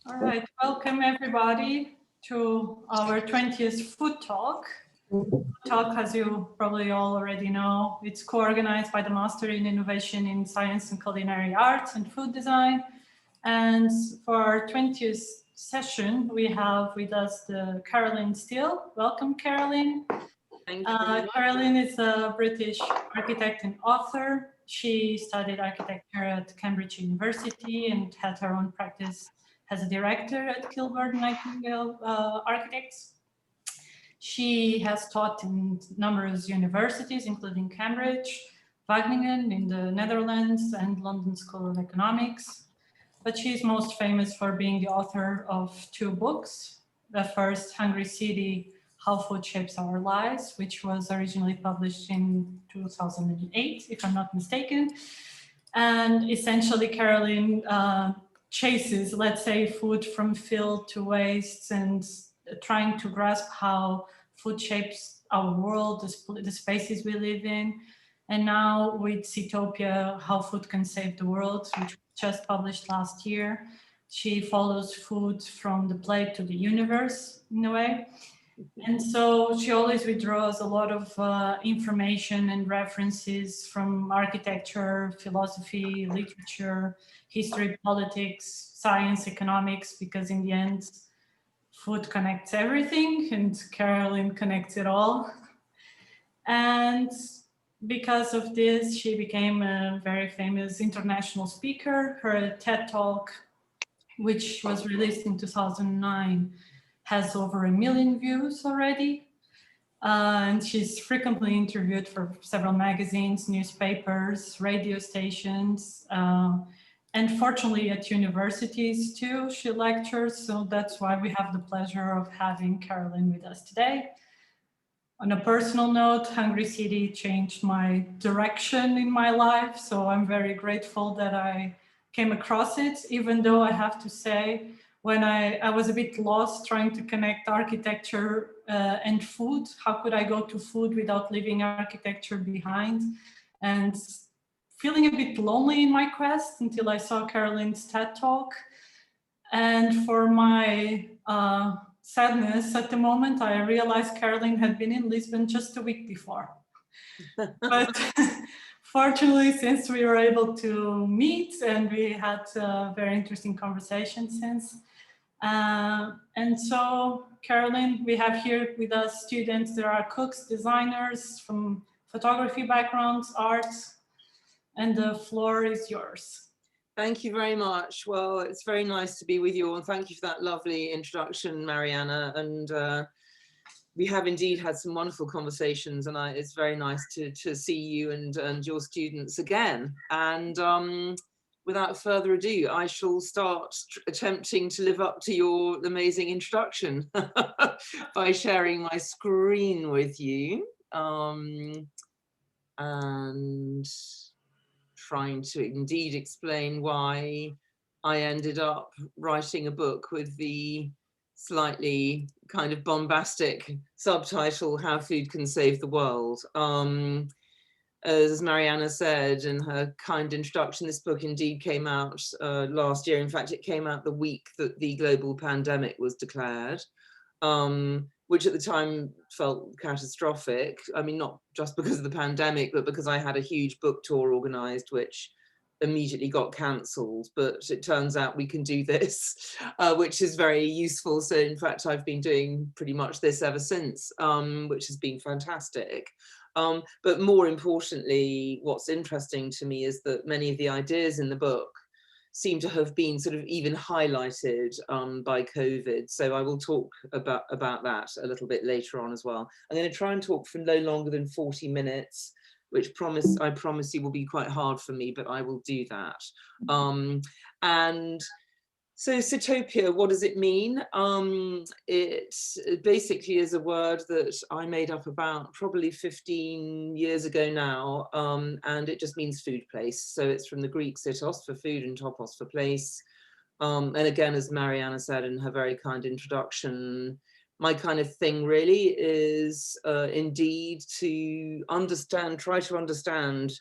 All right, welcome everybody to our 20th Food Talk. Food Talk, as you probably all already know, it's co-organized by the Master in Innovation in Science and Culinary Arts and Food Design. And for our 20th session, we have with us the Carolyn Steele. Welcome, Carolyn. Thank you. Carolyn is a British architect and author. She studied architecture at Cambridge University and had her own practice as a director at Gilbert Nightingale Architects. She has taught in numerous universities, including Cambridge, Wageningen in the Netherlands, and London School of Economics. But she's most famous for being the author of two books. The first, Hungry City, How Food Shapes Our Lives, which was originally published in 2008, if I'm not mistaken. And essentially, Carolyn chases, let's say, food from field to waste and trying to grasp how food shapes our world, the spaces we live in. And now with Sitopia, How Food Can Save the World, which was just published last year, she follows food from the plate to the universe in a way. And so she always withdraws a lot of information and references from architecture, philosophy, literature, history, politics, science, economics, because in the end, food connects everything and Carolyn connects it all. And because of this, she became a very famous international speaker. Her TED Talk, which was released in 2009, has over 1 million views already. And she's frequently interviewed for several magazines, newspapers, radio stations, and fortunately at universities too, she lectures. So that's why we have the pleasure of having Carolyn with us today. On a personal note, Hungry City changed my direction in my life. So I'm very grateful that I came across it, even though I have to say, when I was a bit lost trying to connect architecture and food. How could I go to food without leaving architecture behind? And feeling a bit lonely in my quest until I saw Carolyn's TED Talk. And for my sadness at the moment, I realized Carolyn had been in Lisbon just a week before. But fortunately, since we were able to meet and we had a very interesting conversation since. And so, Carolyn, we have here with us students. There are cooks, designers from photography backgrounds, arts, and the floor is yours. Thank you very much. Well, it's very nice to be with you all, and thank you for that lovely introduction, Mariana. And we have indeed had some wonderful conversations, and it's very nice to see you and your students again. And without further ado, I shall start attempting to live up to your amazing introduction by sharing my screen with you and trying to indeed explain why I ended up writing a book with the slightly kind of bombastic subtitle, How Food Can Save the World. As Mariana said in her kind introduction, this book indeed came out last year. In fact, it came out the week that the global pandemic was declared, which at the time felt catastrophic. I mean, not just because of the pandemic, but because I had a huge book tour organized, which immediately got cancelled. But it turns out we can do this, which is very useful. So in fact, I've been doing pretty much this ever since, which has been fantastic. But more importantly, what's interesting to me is that many of the ideas in the book seem to have been sort of even highlighted by COVID. So I will talk about that a little bit later on as well. I'm going to try and talk for no longer than 40 minutes, which I promise you will be quite hard for me, but I will do that. And so Sitopia, what does it mean? It basically is a word that I made up about probably 15 years ago now, and it just means food place. So it's from the Greek sitos for food and topos for place. And again, as Mariana said in her very kind introduction, my kind of thing really is indeed to try to understand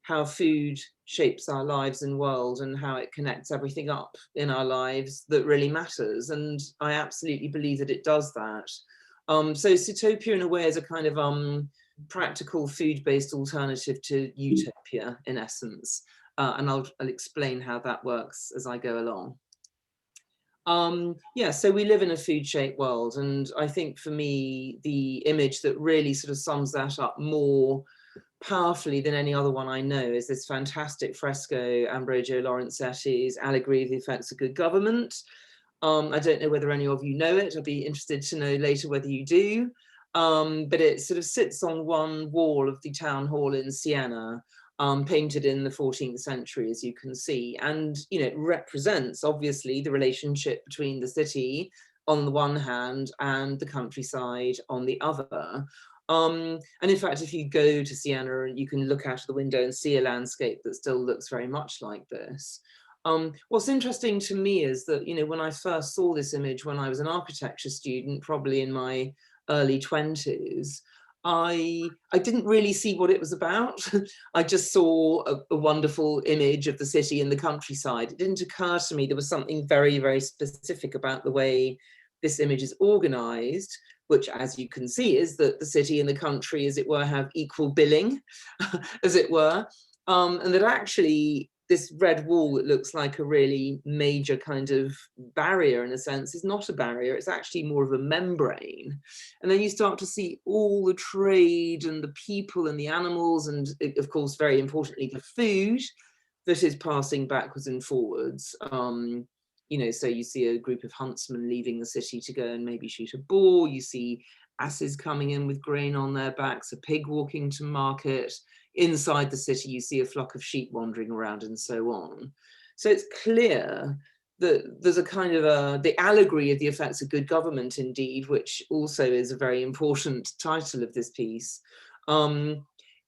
how food shapes our lives and world, and how it connects everything up in our lives that really matters. And I absolutely believe that it does that. So Sitopia in a way is a kind of practical food-based alternative to utopia in essence. And I'll explain how that works as I go along. Yeah, so we live in a food-shaped world, and I think for me, the image that really sort of sums that up more powerfully than any other one I know is this fantastic fresco, Ambrogio Lorenzetti's Allegory of the Effects of Good Government. I don't know whether any of you know it. I'd be interested to know later whether you do. But it sort of sits on one wall of the town hall in Siena, painted in the 14th century, as you can see. And, you know, it represents, obviously, the relationship between the city on the one hand and the countryside on the other. And in fact, if you go to Siena, you can look out of the window and see a landscape that still looks very much like this. What's interesting to me is that, you know, when I first saw this image when I was an architecture student, probably in my early 20s, I didn't really see what it was about. I just saw a wonderful image of the city and the countryside. It didn't occur to me there was something very, very specific about the way this image is organized, which, as you can see, is that the city and the country, as it were, have equal billing, as it were, and that actually this red wall that looks like a really major kind of barrier in a sense is not a barrier, it's actually more of a membrane. And then you start to see all the trade and the people and the animals and, of course, very importantly, the food that is passing backwards and forwards. You know, so you see a group of huntsmen leaving the city to go and maybe shoot a boar. You see asses coming in with grain on their backs, a pig walking to market. Inside the city, you see a flock of sheep wandering around and so on. So it's clear that there's a kind of the allegory of the effects of good government, indeed, which also is a very important title of this piece,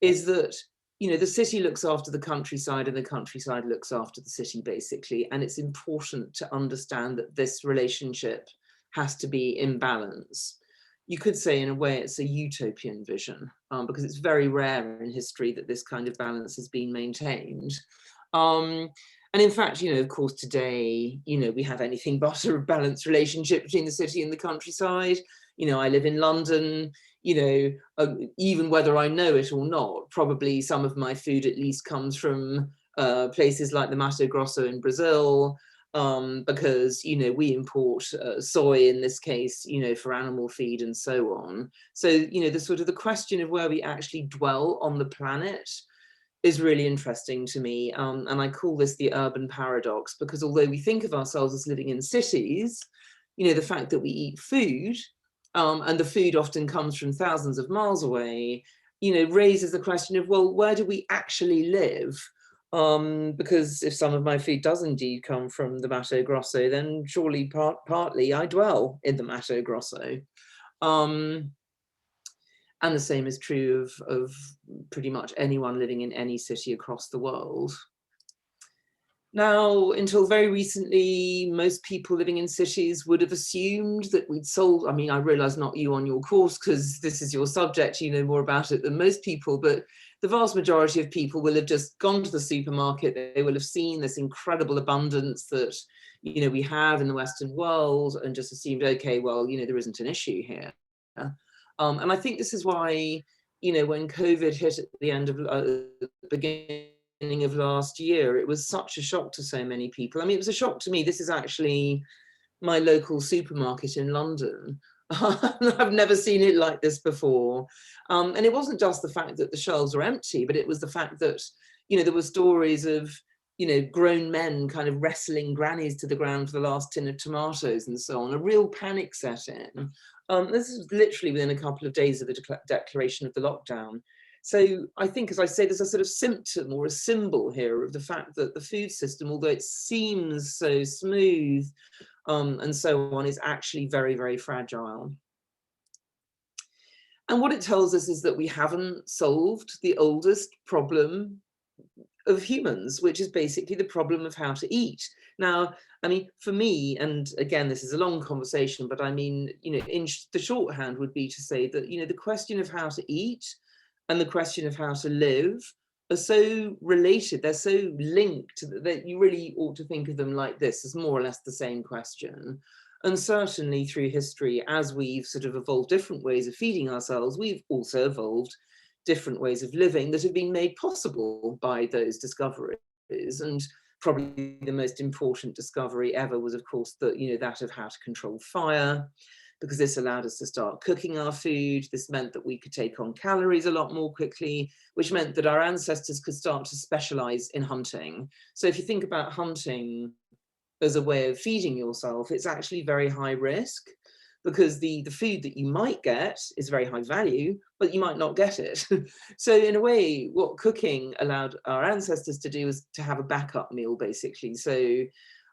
is that, you know, the city looks after the countryside and the countryside looks after the city, basically. And it's important to understand that this relationship has to be in balance. You could say, in a way, it's a utopian vision, because it's very rare in history that this kind of balance has been maintained. And in fact, you know, of course, today, you know, we have anything but a balanced relationship between the city and the countryside. You know, I live in London, you know, even whether I know it or not, probably some of my food at least comes from places like the Mato Grosso in Brazil, because, you know, we import soy in this case, you know, for animal feed and so on. So, you know, the sort of the question of where we actually dwell on the planet is really interesting to me. And I call this the urban paradox, because although we think of ourselves as living in cities, you know, the fact that we eat food, and the food often comes from thousands of miles away, you know, raises the question of, well, where do we actually live? Because if some of my food does indeed come from the Mato Grosso, then surely partly I dwell in the Mato Grosso. And the same is true of pretty much anyone living in any city across the world. Now, until very recently, most people living in cities would have assumed that we'd sold, I mean, I realize not you on your course, because this is your subject, you know more about it than most people, but the vast majority of people will have just gone to the supermarket. They will have seen this incredible abundance that, you know, we have in the Western world, and just assumed, okay, well, you know, there isn't an issue here. And I think this is why, you know, when COVID hit at the end of the beginning of last year, it was such a shock to so many people. I mean, it was a shock to me. This is actually my local supermarket in London. I've never seen it like this before. And it wasn't just the fact that the shelves were empty, but it was the fact that, you know, there were stories of, you know, grown men kind of wrestling grannies to the ground for the last tin of tomatoes and so on. A real panic set in. This is literally within a couple of days of the declaration of the lockdown. So I think, as I say, there's a sort of symptom or a symbol here of the fact that the food system, although it seems so smooth and so on, is actually very, very fragile. And what it tells us is that we haven't solved the oldest problem of humans, which is basically the problem of how to eat. Now, I mean, for me, and again, this is a long conversation, but I mean, you know, in the shorthand would be to say that, you know, the question of how to eat and the question of how to live are so related, they're so linked that you really ought to think of them like this, as more or less the same question. And certainly through history, as we've sort of evolved different ways of feeding ourselves, we've also evolved different ways of living that have been made possible by those discoveries. And probably the most important discovery ever was, of course, that, you know, that of how to control fire, because this allowed us to start cooking our food. This meant that we could take on calories a lot more quickly, which meant that our ancestors could start to specialize in hunting. So if you think about hunting as a way of feeding yourself, it's actually very high risk, because the food that you might get is very high value, but you might not get it. So in a way, what cooking allowed our ancestors to do was to have a backup meal, basically. So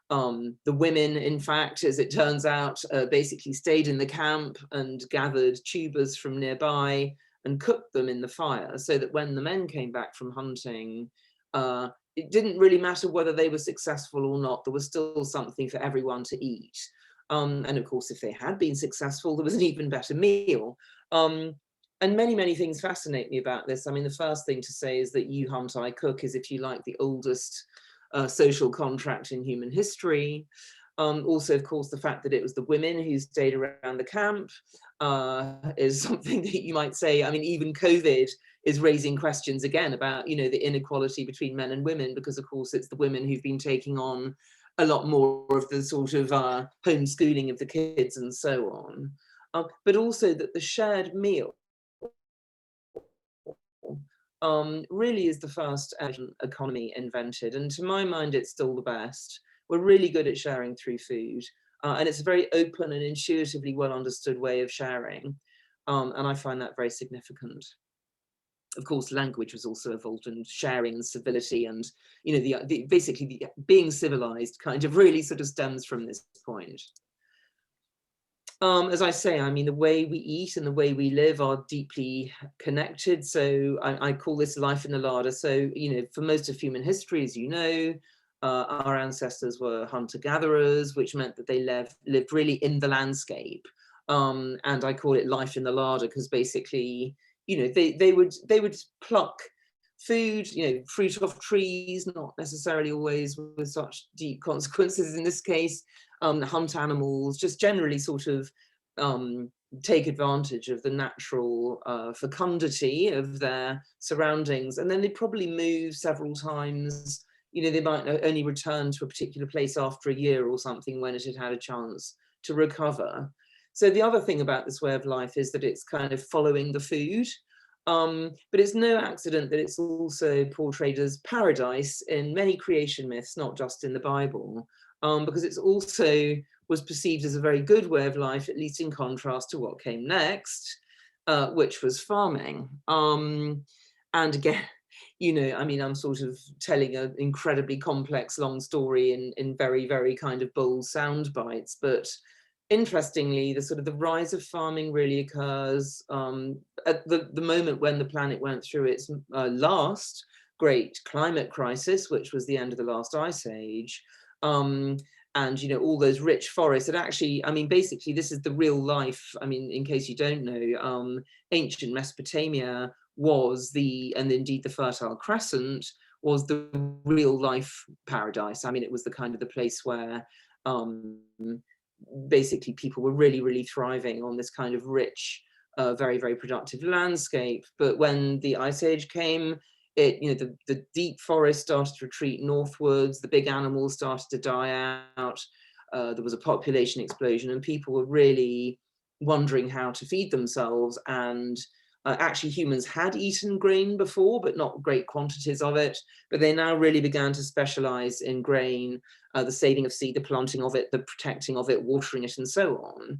the women, in fact, as it turns out, basically stayed in the camp and gathered tubers from nearby and cooked them in the fire, so that when the men came back from hunting, it didn't really matter whether they were successful or not. There was still something for everyone to eat. And of course, if they had been successful, there was an even better meal. And many, many things fascinate me about this. I mean, the first thing to say is that you hunt, I cook is, if you like, the oldest social contract in human history. Also, of course, the fact that it was the women who stayed around the camp is something that you might say, I mean, even COVID is raising questions again about, you know, the inequality between men and women, because of course it's the women who've been taking on a lot more of the sort of homeschooling of the kids and so on. But also that the shared meal really is the first economy invented. And to my mind, it's still the best. We're really good at sharing through food. And it's a very open and intuitively well understood way of sharing. And I find that very significant. Of course, language was also evolved, and sharing and civility, and, you know, basically being civilized kind of really sort of stems from this point. As I say, I mean, the way we eat and the way we live are deeply connected. So I call this life in the larder. So, you know, for most of human history, as you know, our ancestors were hunter-gatherers, which meant that they lived really in the landscape. And I call it life in the larder because basically, you know, they would pluck food, you know, fruit off trees, not necessarily always with such deep consequences in this case, hunt animals, just generally sort of take advantage of the natural fecundity of their surroundings. And then they probably move several times. You know, they might only return to a particular place after a year or something when it had had a chance to recover. So the other thing about this way of life is that it's kind of following the food. But it's no accident that it's also portrayed as paradise in many creation myths, not just in the Bible, because it's also was perceived as a very good way of life, at least in contrast to what came next, which was farming. And again, you know, I mean, I'm sort of telling an incredibly complex, long story in very, very kind of bold sound bites, but interestingly, the sort of the rise of farming really occurs at the moment when the planet went through its last great climate crisis, which was the end of the last ice age. And, you know, all those rich forests that actually, I mean, basically, this is the real life. I mean, in case you don't know, ancient Mesopotamia was and indeed the Fertile Crescent was the real life paradise. I mean, it was the kind of the place where basically people were really, really thriving on this kind of rich, very, very productive landscape. But when the Ice Age came, you know, the deep forest started to retreat northwards, the big animals started to die out, there was a population explosion, and people were really wondering how to feed themselves. And actually humans had eaten grain before, but not great quantities of it. But they now really began to specialize in grain, the saving of seed, the planting of it, the protecting of it, watering it, and so on.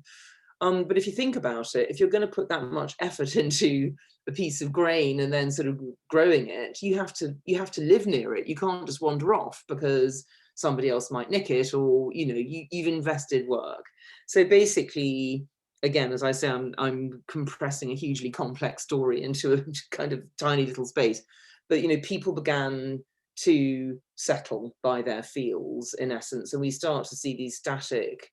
But if you think about it, if you're going to put that much effort into a piece of grain and then sort of growing it, you have to live near it. You can't just wander off because somebody else might nick it, or, you know, you've invested work. So basically, again, as I say, I'm compressing a hugely complex story into a kind of tiny little space. But, you know, people began to settle by their fields, in essence, and we start to see these static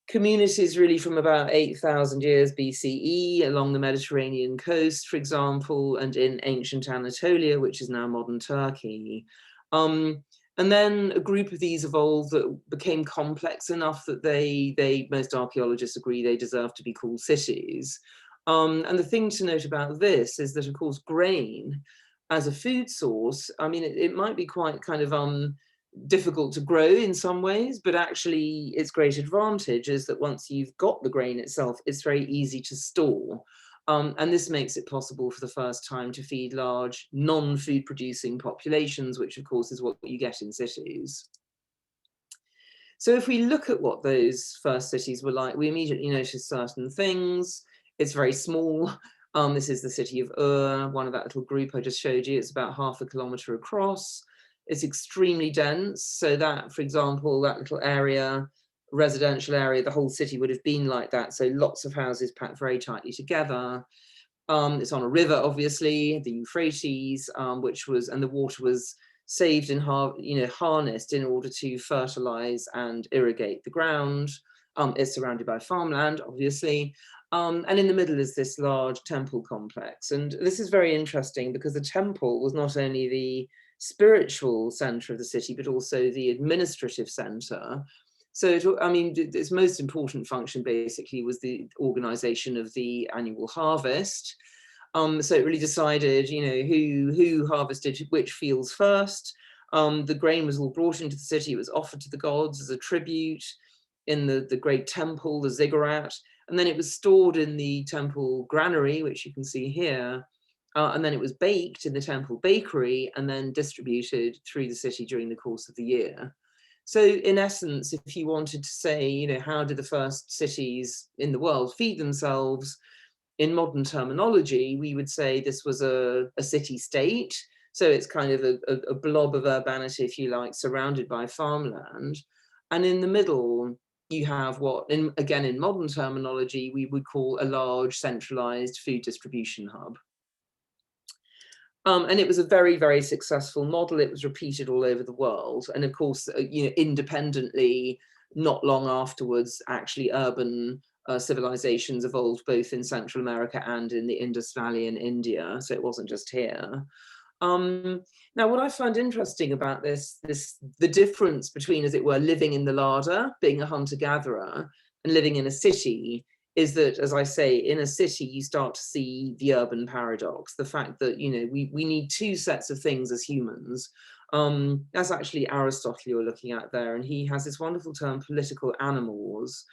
communities really from about 8,000 years BCE along the Mediterranean coast, for example, and in ancient Anatolia, which is now modern Turkey. And then a group of these evolved that became complex enough that most archaeologists agree they deserve to be called cities. And the thing to note about this is that, of course, grain as a food source, I mean, it might be quite kind of difficult to grow in some ways, but actually its great advantage is that once you've got the grain itself, it's very easy to store. And this makes it possible for the first time to feed large non-food producing populations, which of course is what you get in cities. So if we look at what those first cities were like, we immediately notice certain things. It's very small. This is the city of Ur, one of that little group I just showed you. It's about 0.5 kilometer across. It's extremely dense. So that, for example, that little area, residential area, the whole city would have been like that. So lots of houses packed very tightly together. It's on a river, obviously, the Euphrates, and the water was saved and harnessed in order to fertilize and irrigate the ground. It's surrounded by farmland, obviously. And in the middle is this large temple complex. And this is very interesting because the temple was not only the spiritual center of the city, but also the administrative center. So, its most important function basically was the organization of the annual harvest. So it really decided, who harvested which fields first. The grain was all brought into the city. It was offered to the gods as a tribute in the great temple, the ziggurat. And then it was stored in the temple granary, which you can see here. And then it was baked in the temple bakery and then distributed through the city during the course of the year. So in essence, if you wanted to say, how did the first cities in the world feed themselves? In modern terminology, we would say this was a city state. So it's kind of a blob of urbanity, if you like, surrounded by farmland. And in the middle, you have what, again, in modern terminology, we would call a large centralized food distribution hub. And it was a very, very successful model. It was repeated all over the world. And of course, independently, not long afterwards, actually urban civilizations evolved both in Central America and in the Indus Valley in India. So it wasn't just here. Now, what I find interesting about the difference between, as it were, living in the larder, being a hunter-gatherer, and living in a city, is that, as I say, in a city, you start to see the urban paradox, the fact that, we need two sets of things as humans. That's actually Aristotle you're looking at there, and he has this wonderful term, political animals,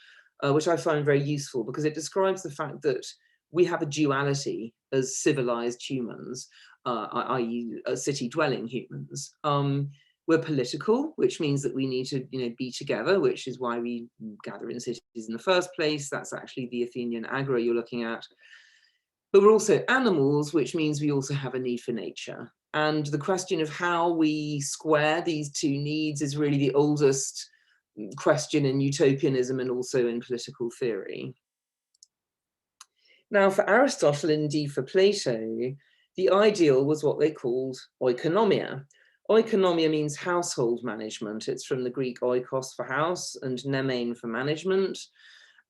which I find very useful because it describes the fact that we have a duality as civilized humans, i.e. city-dwelling humans. We're political, which means that we need to, be together, which is why we gather in cities in the first place. That's actually the Athenian agora you're looking at. But we're also animals, which means we also have a need for nature. And the question of how we square these two needs is really the oldest question in utopianism and also in political theory. Now, for Aristotle, and indeed for Plato, the ideal was what they called oikonomia. Oikonomia means household management. It's from the Greek oikos for house and nemein for management.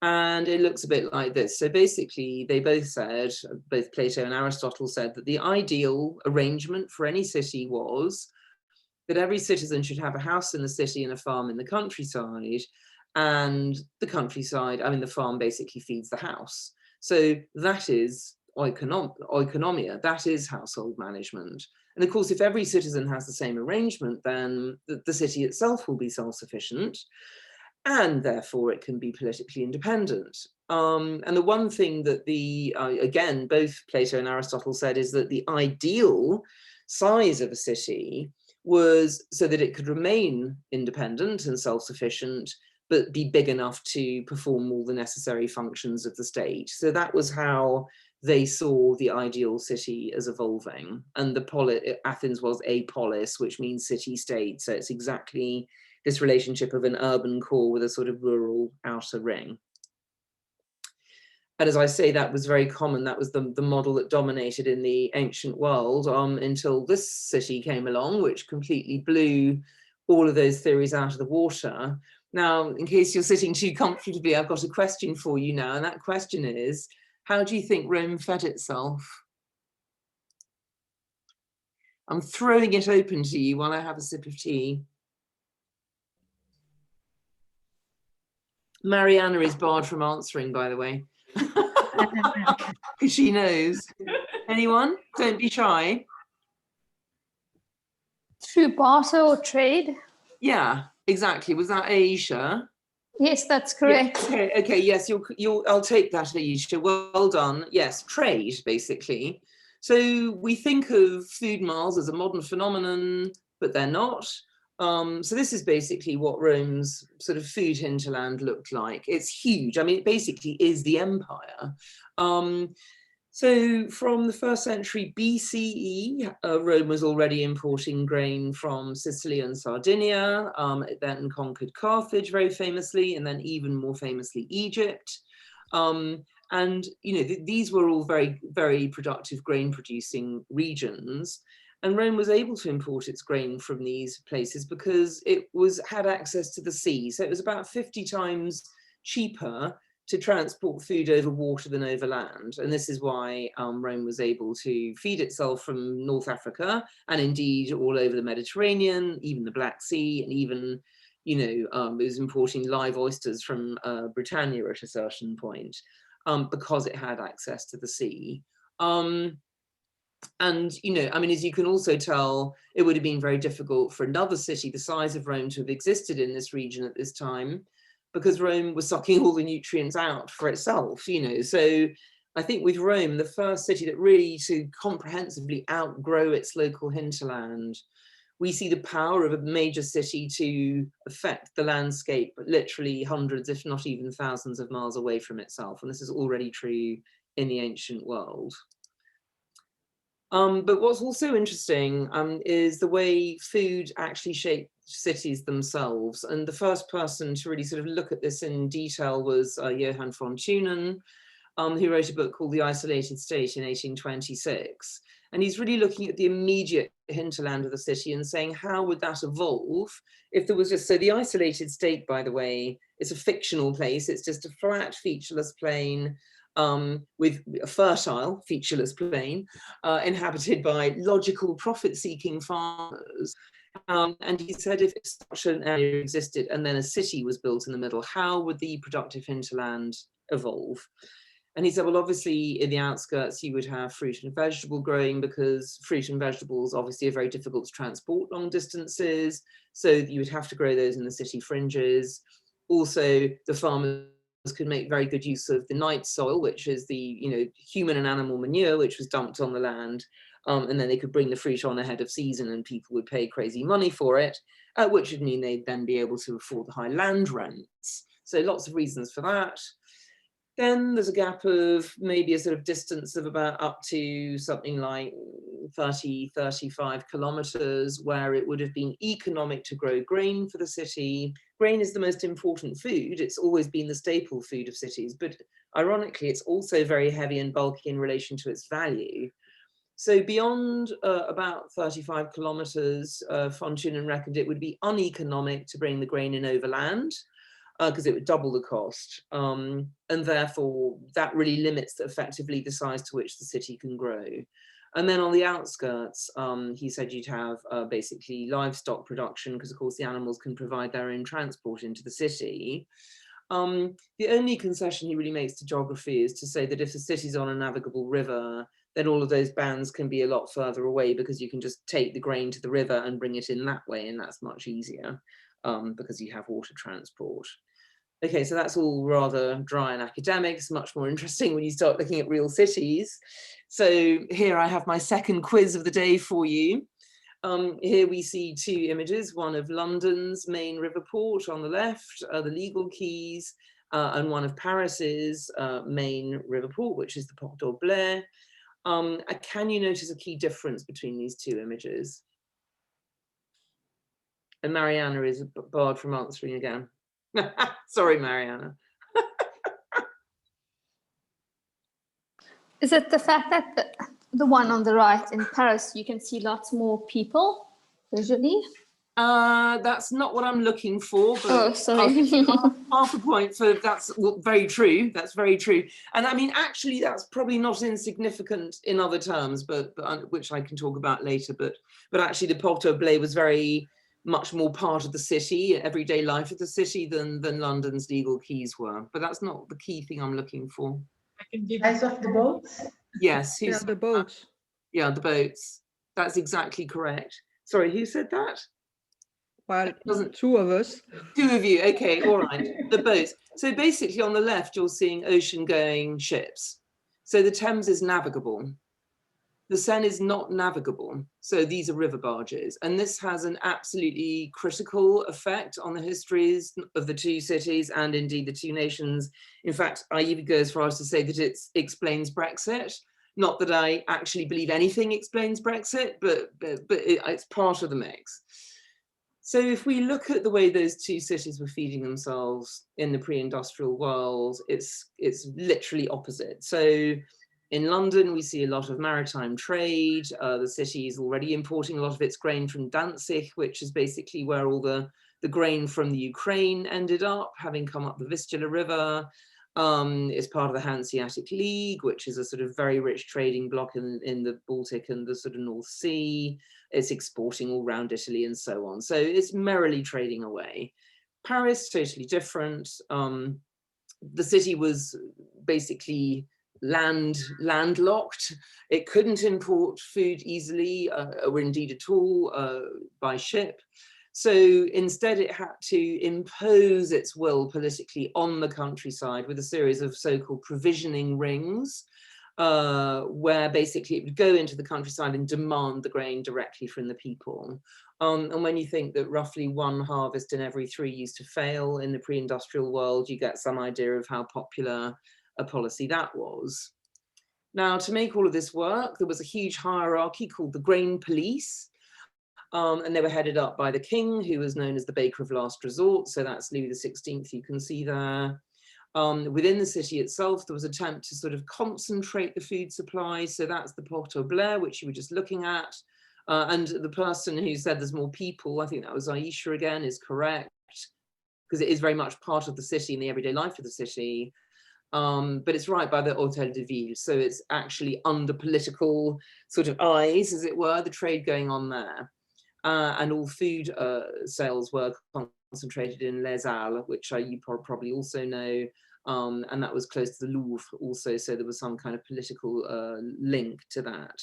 And it looks a bit like this. So basically, they both said, both Plato and Aristotle said, that the ideal arrangement for any city was that every citizen should have a house in the city and a farm in the countryside. And the countryside, the farm basically feeds the house. So that is oikonomia, that is household management. And of course, if every citizen has the same arrangement, then the city itself will be self-sufficient, and therefore it can be politically independent. And the one thing that again, both Plato and Aristotle said is that the ideal size of a city was so that it could remain independent and self-sufficient, but be big enough to perform all the necessary functions of the state. So that was how they saw the ideal city as evolving. And Athens was a polis, which means city-state. So it's exactly this relationship of an urban core with a sort of rural outer ring. And as I say, that was very common. That was the model that dominated in the ancient world until this city came along, which completely blew all of those theories out of the water. Now, in case you're sitting too comfortably, I've got a question for you now, and that question is, how do you think Rome fed itself? I'm throwing it open to you while I have a sip of tea. Mariana is barred from answering, by the way, because she knows. Anyone? Don't be shy. Through barter or trade? Yeah, exactly. Was that Aisha? Yes, that's correct. Yeah. Okay, yes, I'll take that, Aisha. Well done. Yes, trade, basically. So we think of food miles as a modern phenomenon, but they're not. So this is basically what Rome's sort of food hinterland looked like. It's huge. I mean, it basically is the empire. So from the 1st century BCE, Rome was already importing grain from Sicily and Sardinia. It then conquered Carthage very famously, and then even more famously Egypt. And these were all very, very productive grain producing regions. And Rome was able to import its grain from these places because it had access to the sea. So it was about 50 times cheaper to transport food over water than over land. And this is why Rome was able to feed itself from North Africa and indeed all over the Mediterranean, even the Black Sea, and even, it was importing live oysters from Britannia at a certain point because it had access to the sea. And, I mean, as you can also tell, it would have been very difficult for another city the size of Rome to have existed in this region at this time, because Rome was sucking all the nutrients out for itself, So I think with Rome, the first city that really to comprehensively outgrow its local hinterland, we see the power of a major city to affect the landscape literally hundreds, if not even thousands of miles away from itself. And this is already true in the ancient world. But what's also interesting is the way food actually shaped cities themselves. And the first person to really sort of look at this in detail was Johann von Thünen, who wrote a book called The Isolated State in 1826. And he's really looking at the immediate hinterland of the city and saying, how would that evolve if there was just, so the isolated state, by the way, is a fictional place. It's just a flat, featureless plain with a fertile, featureless plain, inhabited by logical, profit-seeking farmers. And he said if such an area existed and then a city was built in the middle, how would the productive hinterland evolve? And he said, well, obviously in the outskirts, you would have fruit and vegetable growing, because fruit and vegetables obviously are very difficult to transport long distances. So you would have to grow those in the city fringes. Also, the farmers could make very good use of the night soil, which is the human and animal manure, which was dumped on the land. And then they could bring the fruit on ahead of season and people would pay crazy money for it, which would mean they'd then be able to afford the high land rents. So lots of reasons for that. Then there's a gap of maybe a sort of distance of about up to something like 30, 35 kilometers, where it would have been economic to grow grain for the city. Grain is the most important food. It's always been the staple food of cities, but ironically, it's also very heavy and bulky in relation to its value. So beyond about 35 kilometers, von Thünen reckoned it would be uneconomic to bring the grain in overland, because it would double the cost. And therefore, that really limits effectively the size to which the city can grow. And then on the outskirts, he said you'd have basically livestock production, because of course the animals can provide their own transport into the city. The only concession he really makes to geography is to say that if the city's on a navigable river, then all of those bands can be a lot further away, because you can just take the grain to the river and bring it in that way, and that's much easier because you have water transport. Okay, so that's all rather dry and academic. It's much more interesting when you start looking at real cities. So here I have my second quiz of the day for you. Here we see two images, one of London's main river port on the left, the legal quays, and one of Paris's main river port, which is the Port d'Aublay. Can you notice a key difference between these two images? And Mariana is barred from answering again. Sorry, Mariana. Is it the fact that the one on the right in Paris, you can see lots more people visually? That's not what I'm looking for, but Oh, sorry. half a point for that's very true. That's very true. And I mean, actually, that's probably not insignificant in other terms, but which I can talk about later. But actually, the Porte au Blé was very much more part of the city, everyday life of the city, than London's legal quays were. But that's not the key thing I'm looking for. I can give Size of the boats? Yes, Yeah, the boats. yeah, the boats. That's exactly correct. Sorry, who said that? Well, Doesn't 2 of us. 2 of you, okay, all right. The boats. So basically on the left, you're seeing ocean-going ships. So the Thames is navigable. The Seine is not navigable. So these are river barges. And this has an absolutely critical effect on the histories of the 2 cities and indeed the 2 nations. In fact, I even go as far as to say that it explains Brexit. Not that I actually believe anything explains Brexit, but it's part of the mix. So if we look at the way those 2 cities were feeding themselves in the pre-industrial world, it's literally opposite. So in London, we see a lot of maritime trade. The city is already importing a lot of its grain from Danzig, which is basically where all the grain from the Ukraine ended up, having come up the Vistula River. It's part of the Hanseatic League, which is a sort of very rich trading bloc in the Baltic and the sort of North Sea. It's exporting all around Italy and so on. So it's merrily trading away. Paris, totally different. The city was basically landlocked. It couldn't import food easily or indeed at all by ship. So instead it had to impose its will politically on the countryside with a series of so-called provisioning rings, where basically it would go into the countryside and demand the grain directly from the people. And when you think that roughly 1 harvest in every 3 used to fail in the pre-industrial world, you get some idea of how popular a policy that was. Now, to make all of this work, there was a huge hierarchy called the Grain Police. And they were headed up by the king, who was known as the Baker of Last Resort. So that's Louis XVI, you can see there. Within the city itself, there was an attempt to sort of concentrate the food supply. So that's the Porte au Blé, which you were just looking at. And the person who said there's more people, I think that was Aisha again, is correct, because it is very much part of the city and the everyday life of the city. But it's right by the Hôtel de Ville. So it's actually under political sort of eyes, as it were, the trade going on there. And all food sales were concentrated in Les Halles, which you probably also know, and that was close to the Louvre also, so there was some kind of political link to that.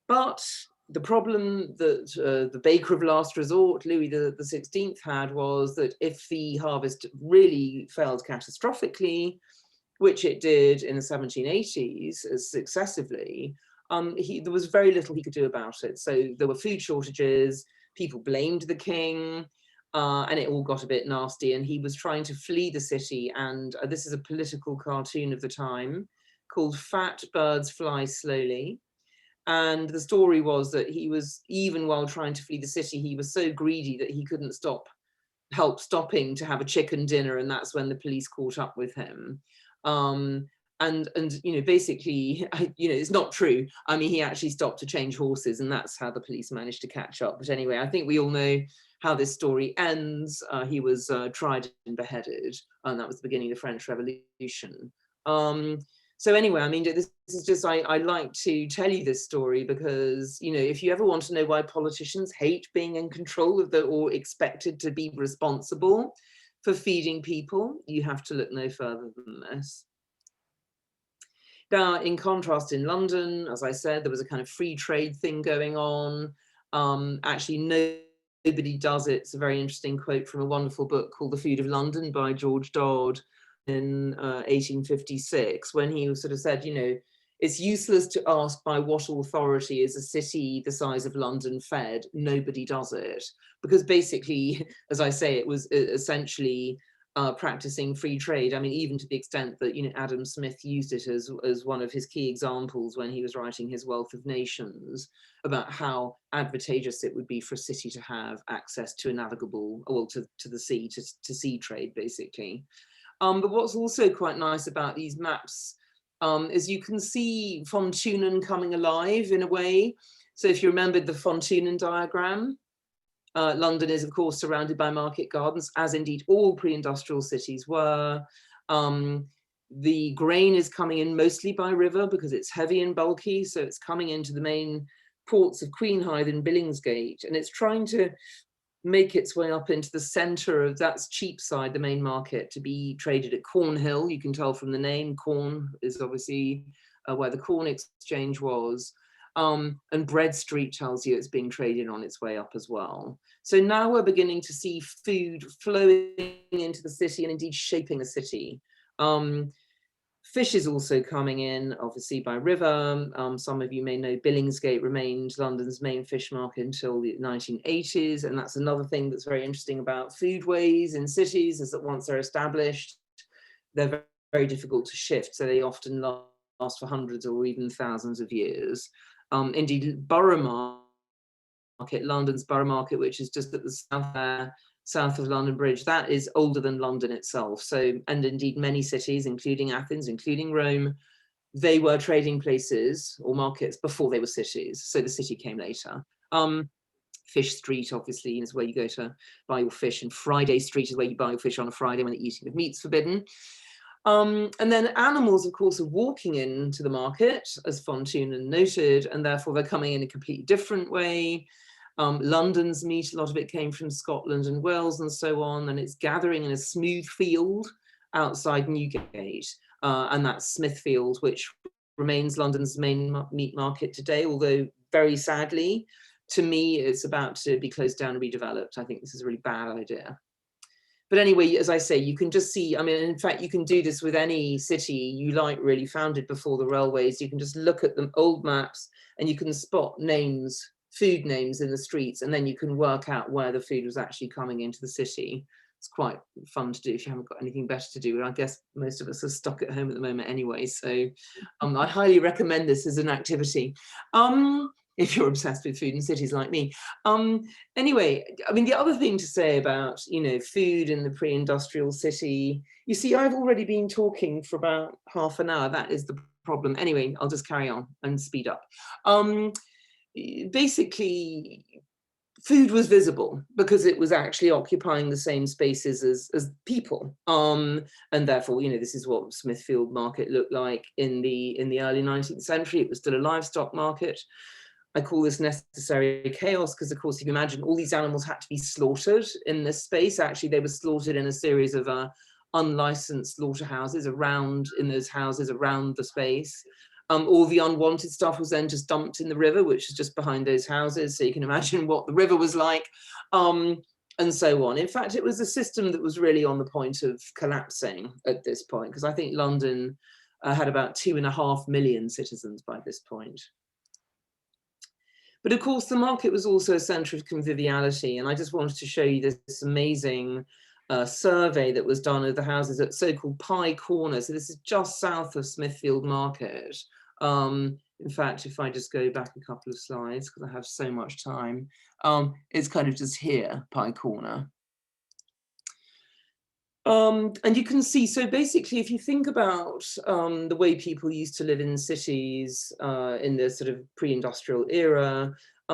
But the problem that the Baker of Last Resort, Louis XVI, had was that if the harvest really failed catastrophically, which it did in the 1780s successively, there was very little he could do about it. So there were food shortages, people blamed the king, and it all got a bit nasty. And he was trying to flee the city. And this is a political cartoon of the time called Fat Birds Fly Slowly. And the story was that he was, even while trying to flee the city, he was so greedy that he couldn't help stopping to have a chicken dinner. And that's when the police caught up with him. And you know, basically, you know, it's not true. I mean, he actually stopped to change horses, and that's how the police managed to catch up. But anyway, I think we all know how this story ends. He was tried and beheaded, and that was the beginning of the French Revolution. So anyway, I mean, this is just, I like to tell you this story because, you know, if you ever want to know why politicians hate being in control of or expected to be responsible for feeding people, you have to look no further than this. Now, in contrast, in London, as I said, there was a kind of free trade thing going on. Actually, nobody does it. It's a very interesting quote from a wonderful book called The Food of London by George Dodd in 1856, when he sort of said, you know, it's useless to ask by what authority is a city the size of London fed. Nobody does it. Because basically, as I say, it was essentially practicing free trade. I mean, even to the extent that, you know, Adam Smith used it as one of his key examples when he was writing his Wealth of Nations, about how advantageous it would be for a city to have access to a navigable, well, to the sea, to sea trade, basically. But what's also quite nice about these maps is you can see von Thunen coming alive in a way. So if you remembered the von Thunen diagram, London is, of course, surrounded by market gardens, as indeed all pre-industrial cities were. The grain is coming in mostly by river because it's heavy and bulky, so it's coming into the main ports of Queenhithe and Billingsgate, and it's trying to make its way up into the center of, that's Cheapside, the main market, to be traded at Cornhill. You can tell from the name, corn is obviously where the corn exchange was. And Bread Street tells you it's being traded on its way up as well. So now we're beginning to see food flowing into the city and indeed shaping the city. Fish is also coming in, obviously, by river. Some of you may know Billingsgate remained London's main fish market until the 1980s. And that's another thing that's very interesting about foodways in cities, is that once they're established, they're very, very difficult to shift. So they often last for hundreds or even thousands of years. Indeed, Borough Market, London's Borough Market, which is just at the south of London Bridge, that is older than London itself. So, and indeed many cities, including Athens, including Rome, they were trading places or markets before they were cities. So the city came later. Fish Street, obviously, is where you go to buy your fish, and Friday Street is where you buy your fish on a Friday when the eating of meat's forbidden. And then animals, of course, are walking into the market, as Fontunen noted, and therefore they're coming in a completely different way. London's meat, a lot of it came from Scotland and Wales and so on, and it's gathering in a smooth field outside Newgate, and that's Smithfield, which remains London's main meat market today, although very sadly, to me, it's about to be closed down and redeveloped. I think this is a really bad idea. But anyway, as I say, you can just see, I mean, in fact, you can do this with any city you like, really founded before the railways. You can just look at the old maps and you can spot names, food names in the streets, and then you can work out where the food was actually coming into the city. It's quite fun to do if you haven't got anything better to do. And I guess most of us are stuck at home at the moment anyway. So I highly recommend this as an activity. If you're obsessed with food in cities like me. Anyway, I mean, the other thing to say about, you know, food in the pre-industrial city, you see, I've already been talking for about half an hour. That is the problem. Anyway, I'll just carry on and speed up. Basically, food was visible because it was actually occupying the same spaces as people. And therefore, you know, this is what Smithfield Market looked like in the early 19th century. It was still a livestock market. I call this necessary chaos because, of course, if you imagine all these animals had to be slaughtered in this space. Actually, they were slaughtered in a series of unlicensed slaughterhouses around the space. All the unwanted stuff was then just dumped in the river, which is just behind those houses. So you can imagine what the river was like, and so on. In fact, it was a system that was really on the point of collapsing at this point, because I think London had about 2.5 million citizens by this point. But of course, the market was also a centre of conviviality. And I just wanted to show you this amazing survey that was done of the houses at so-called Pie Corner. So this is just south of Smithfield Market. In fact, if I just go back a couple of slides, because I have so much time, it's kind of just here, Pie Corner. And you can see, so basically, if you think about the way people used to live in cities in the sort of pre-industrial era,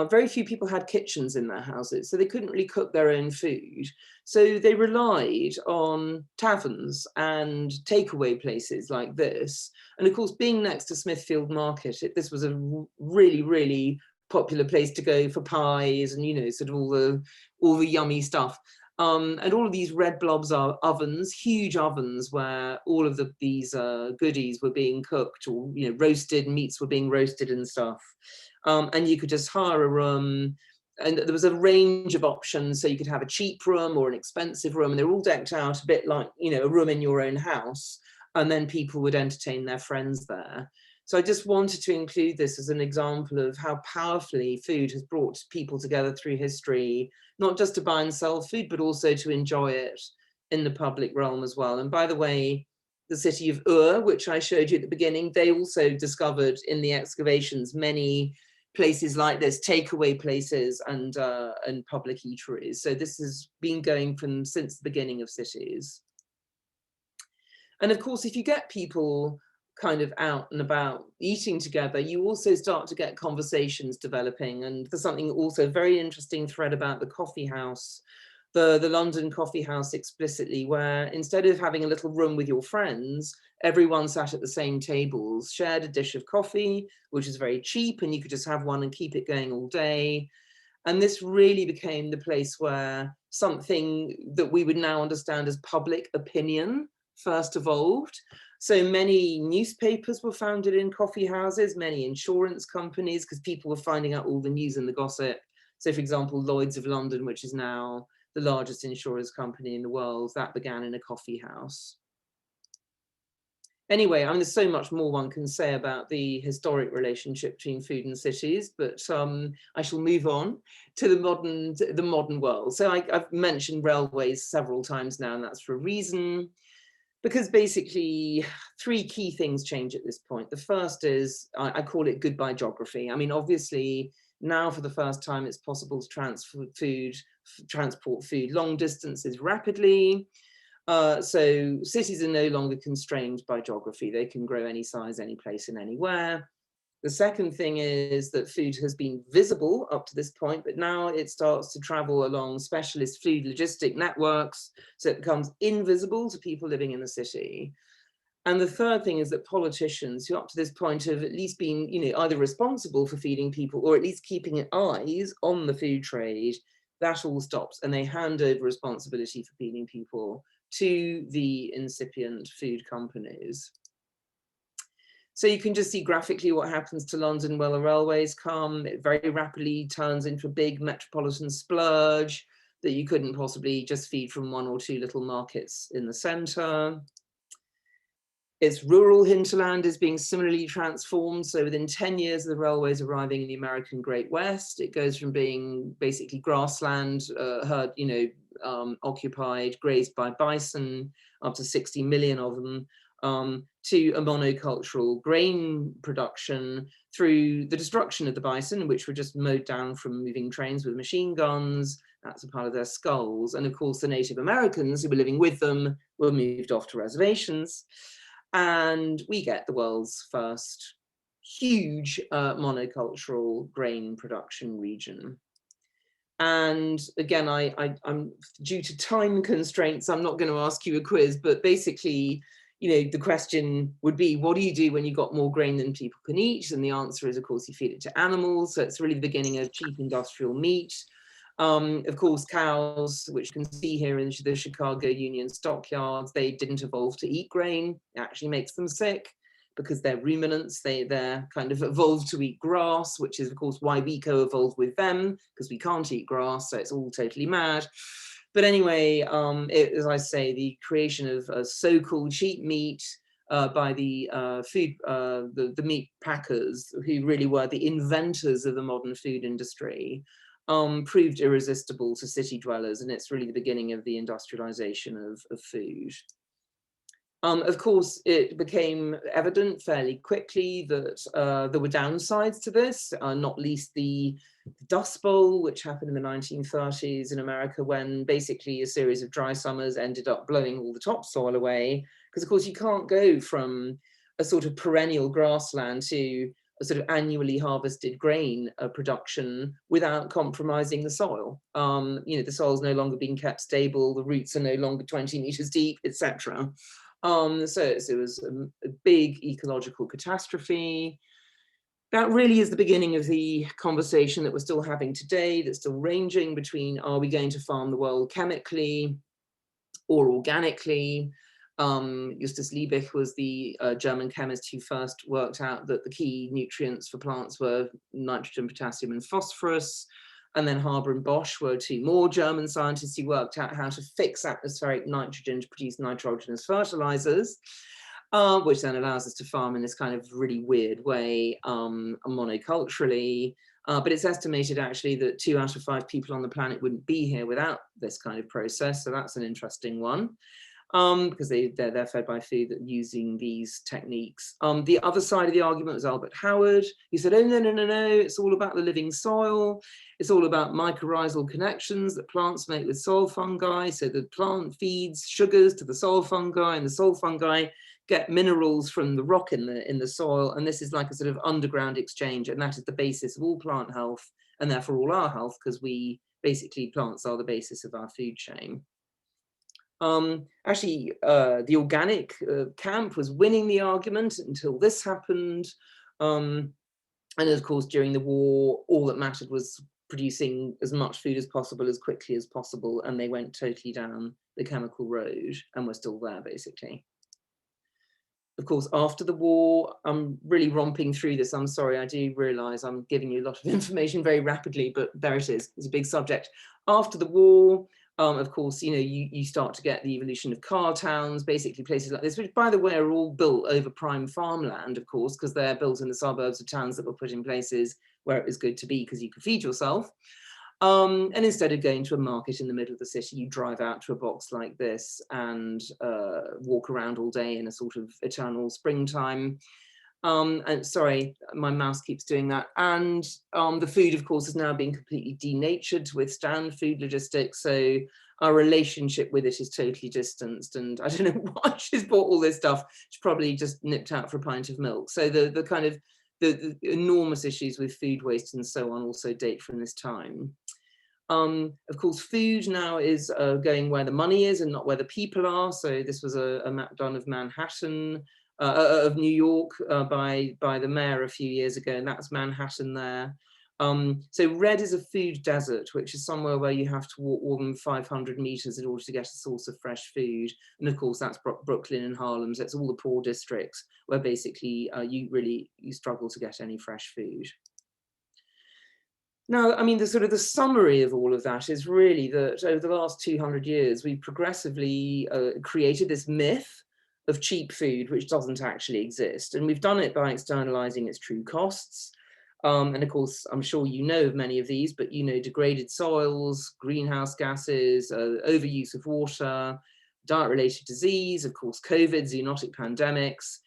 very few people had kitchens in their houses, so they couldn't really cook their own food. So they relied on taverns and takeaway places like this. And of course, being next to Smithfield Market, this was a really, really popular place to go for pies and, you know, sort of all the yummy stuff. And all of these red blobs are ovens, huge ovens where all of these goodies were being cooked, or, you know, roasted meats were being roasted and stuff. And you could just hire a room, and there was a range of options. So you could have a cheap room or an expensive room, and they're all decked out a bit like, you know, a room in your own house. And then people would entertain their friends there. So I just wanted to include this as an example of how powerfully food has brought people together through history, not just to buy and sell food, but also to enjoy it in the public realm as well. And by the way, the city of Ur, which I showed you at the beginning, they also discovered in the excavations many places like this, takeaway places and public eateries. So this has been going since the beginning of cities. And of course, if you get people kind of out and about eating together, you also start to get conversations developing. And there's something also very interesting thread about the coffee house, the London coffee house explicitly, where instead of having a little room with your friends, everyone sat at the same tables, shared a dish of coffee, which is very cheap, and you could just have one and keep it going all day. And this really became the place where something that we would now understand as public opinion first evolved. So many newspapers were founded in coffee houses, many insurance companies, because people were finding out all the news and the gossip. So for example, Lloyd's of London, which is now the largest insurance company in the world, that began in a coffee house. Anyway, I mean, there's so much more one can say about the historic relationship between food and cities, but I shall move on to the modern world. So I've mentioned railways several times now, and that's for a reason, because basically 3 key things change at this point. The first is, I call it goodbye geography. I mean, obviously, now for the first time, it's possible to transport food long distances rapidly. So cities are no longer constrained by geography. They can grow any size, any place and anywhere. The second thing is that food has been visible up to this point, but now it starts to travel along specialist food logistic networks, so it becomes invisible to people living in the city. And the third thing is that politicians, who up to this point have at least been, either responsible for feeding people or at least keeping eyes on the food trade, that all stops, and they hand over responsibility for feeding people to the incipient food companies. So you can just see graphically what happens to London where the railways come. It very rapidly turns into a big metropolitan splurge that you couldn't possibly just feed from 1 or 2 little markets in the centre. Its rural hinterland is being similarly transformed. So within 10 years of the railways arriving in the American Great West, it goes from being basically grassland, occupied, grazed by bison, up to 60 million of them, to a monocultural grain production through the destruction of the bison, which were just mowed down from moving trains with machine guns. That's a part of their skulls. And of course, the Native Americans who were living with them were moved off to reservations. And we get the world's first huge monocultural grain production region. And again, I'm due to time constraints, I'm not going to ask you a quiz, but basically, the question would be, what do you do when you've got more grain than people can eat? And the answer is, of course, you feed it to animals. So it's really the beginning of cheap industrial meat. Of course, cows, which you can see here in the Chicago Union stockyards, they didn't evolve to eat grain. It actually makes them sick because they're ruminants. They're kind of evolved to eat grass, which is, of course, why we co-evolved with them, because we can't eat grass. So it's all totally mad. But anyway, as I say, the creation of so-called cheap meat by the meat packers, who really were the inventors of the modern food industry, proved irresistible to city dwellers, and it's really the beginning of the industrialization of food. Of course, it became evident fairly quickly that there were downsides to this, not least the Dust Bowl, which happened in the 1930s in America, when basically a series of dry summers ended up blowing all the topsoil away. Because of course you can't go from a sort of perennial grassland to a sort of annually harvested grain production without compromising the soil. The soil's no longer being kept stable, the roots are no longer 20 meters deep, etc. So it was a big ecological catastrophe. That really is the beginning of the conversation that we're still having today, that's still ranging between, are we going to farm the world chemically or organically? Justus Liebig was the German chemist who first worked out that the key nutrients for plants were nitrogen, potassium, and phosphorus. And then Haber and Bosch were 2 more German scientists who worked out how to fix atmospheric nitrogen to produce nitrogenous fertilizers, which then allows us to farm in this kind of really weird way, monoculturally. But it's estimated actually that 2 out of 5 people on the planet wouldn't be here without this kind of process. So that's an interesting one. Because they're fed by food that using these techniques. The other side of the argument was Albert Howard. He said, oh, no, it's all about the living soil. It's all about mycorrhizal connections that plants make with soil fungi. So the plant feeds sugars to the soil fungi, and the soil fungi get minerals from the rock in the soil, and this is like a sort of underground exchange, and that is the basis of all plant health, and therefore all our health, because plants are the basis of our food chain. Actually, the organic camp was winning the argument until this happened. And of course, during the war, all that mattered was producing as much food as possible, as quickly as possible. And they went totally down the chemical road, and we're still there, basically. Of course, after the war, I'm really romping through this. I'm sorry, I do realize I'm giving you a lot of information very rapidly, but there it is. It's a big subject. After the war, of course, you start to get the evolution of car towns, basically places like this, which, by the way, are all built over prime farmland, of course, because they're built in the suburbs of towns that were put in places where it was good to be because you could feed yourself. And instead of going to a market in the middle of the city, you drive out to a box like this and walk around all day in a sort of eternal springtime. And sorry, my mouse keeps doing that. And the food, of course, has now been completely denatured to withstand food logistics. So our relationship with it is totally distanced. And I don't know why she's bought all this stuff. She probably just nipped out for a pint of milk. So the kind of the enormous issues with food waste and so on also date from this time. Of course, food now is going where the money is and not where the people are. So this was a map done of Manhattan, of New York by the mayor a few years ago, and that's Manhattan there. So red is a food desert, which is somewhere where you have to walk more than 500 meters in order to get a source of fresh food. And of course, that's Brooklyn and Harlem. So it's all the poor districts where basically you struggle to get any fresh food. Now, I mean, the summary of all of that is really that over the last 200 years, we've progressively created this myth of cheap food, which doesn't actually exist. And we've done it by externalizing its true costs. And of course, I'm sure you know of many of these, but degraded soils, greenhouse gases, overuse of water, diet-related disease, of course, COVID, zoonotic pandemics,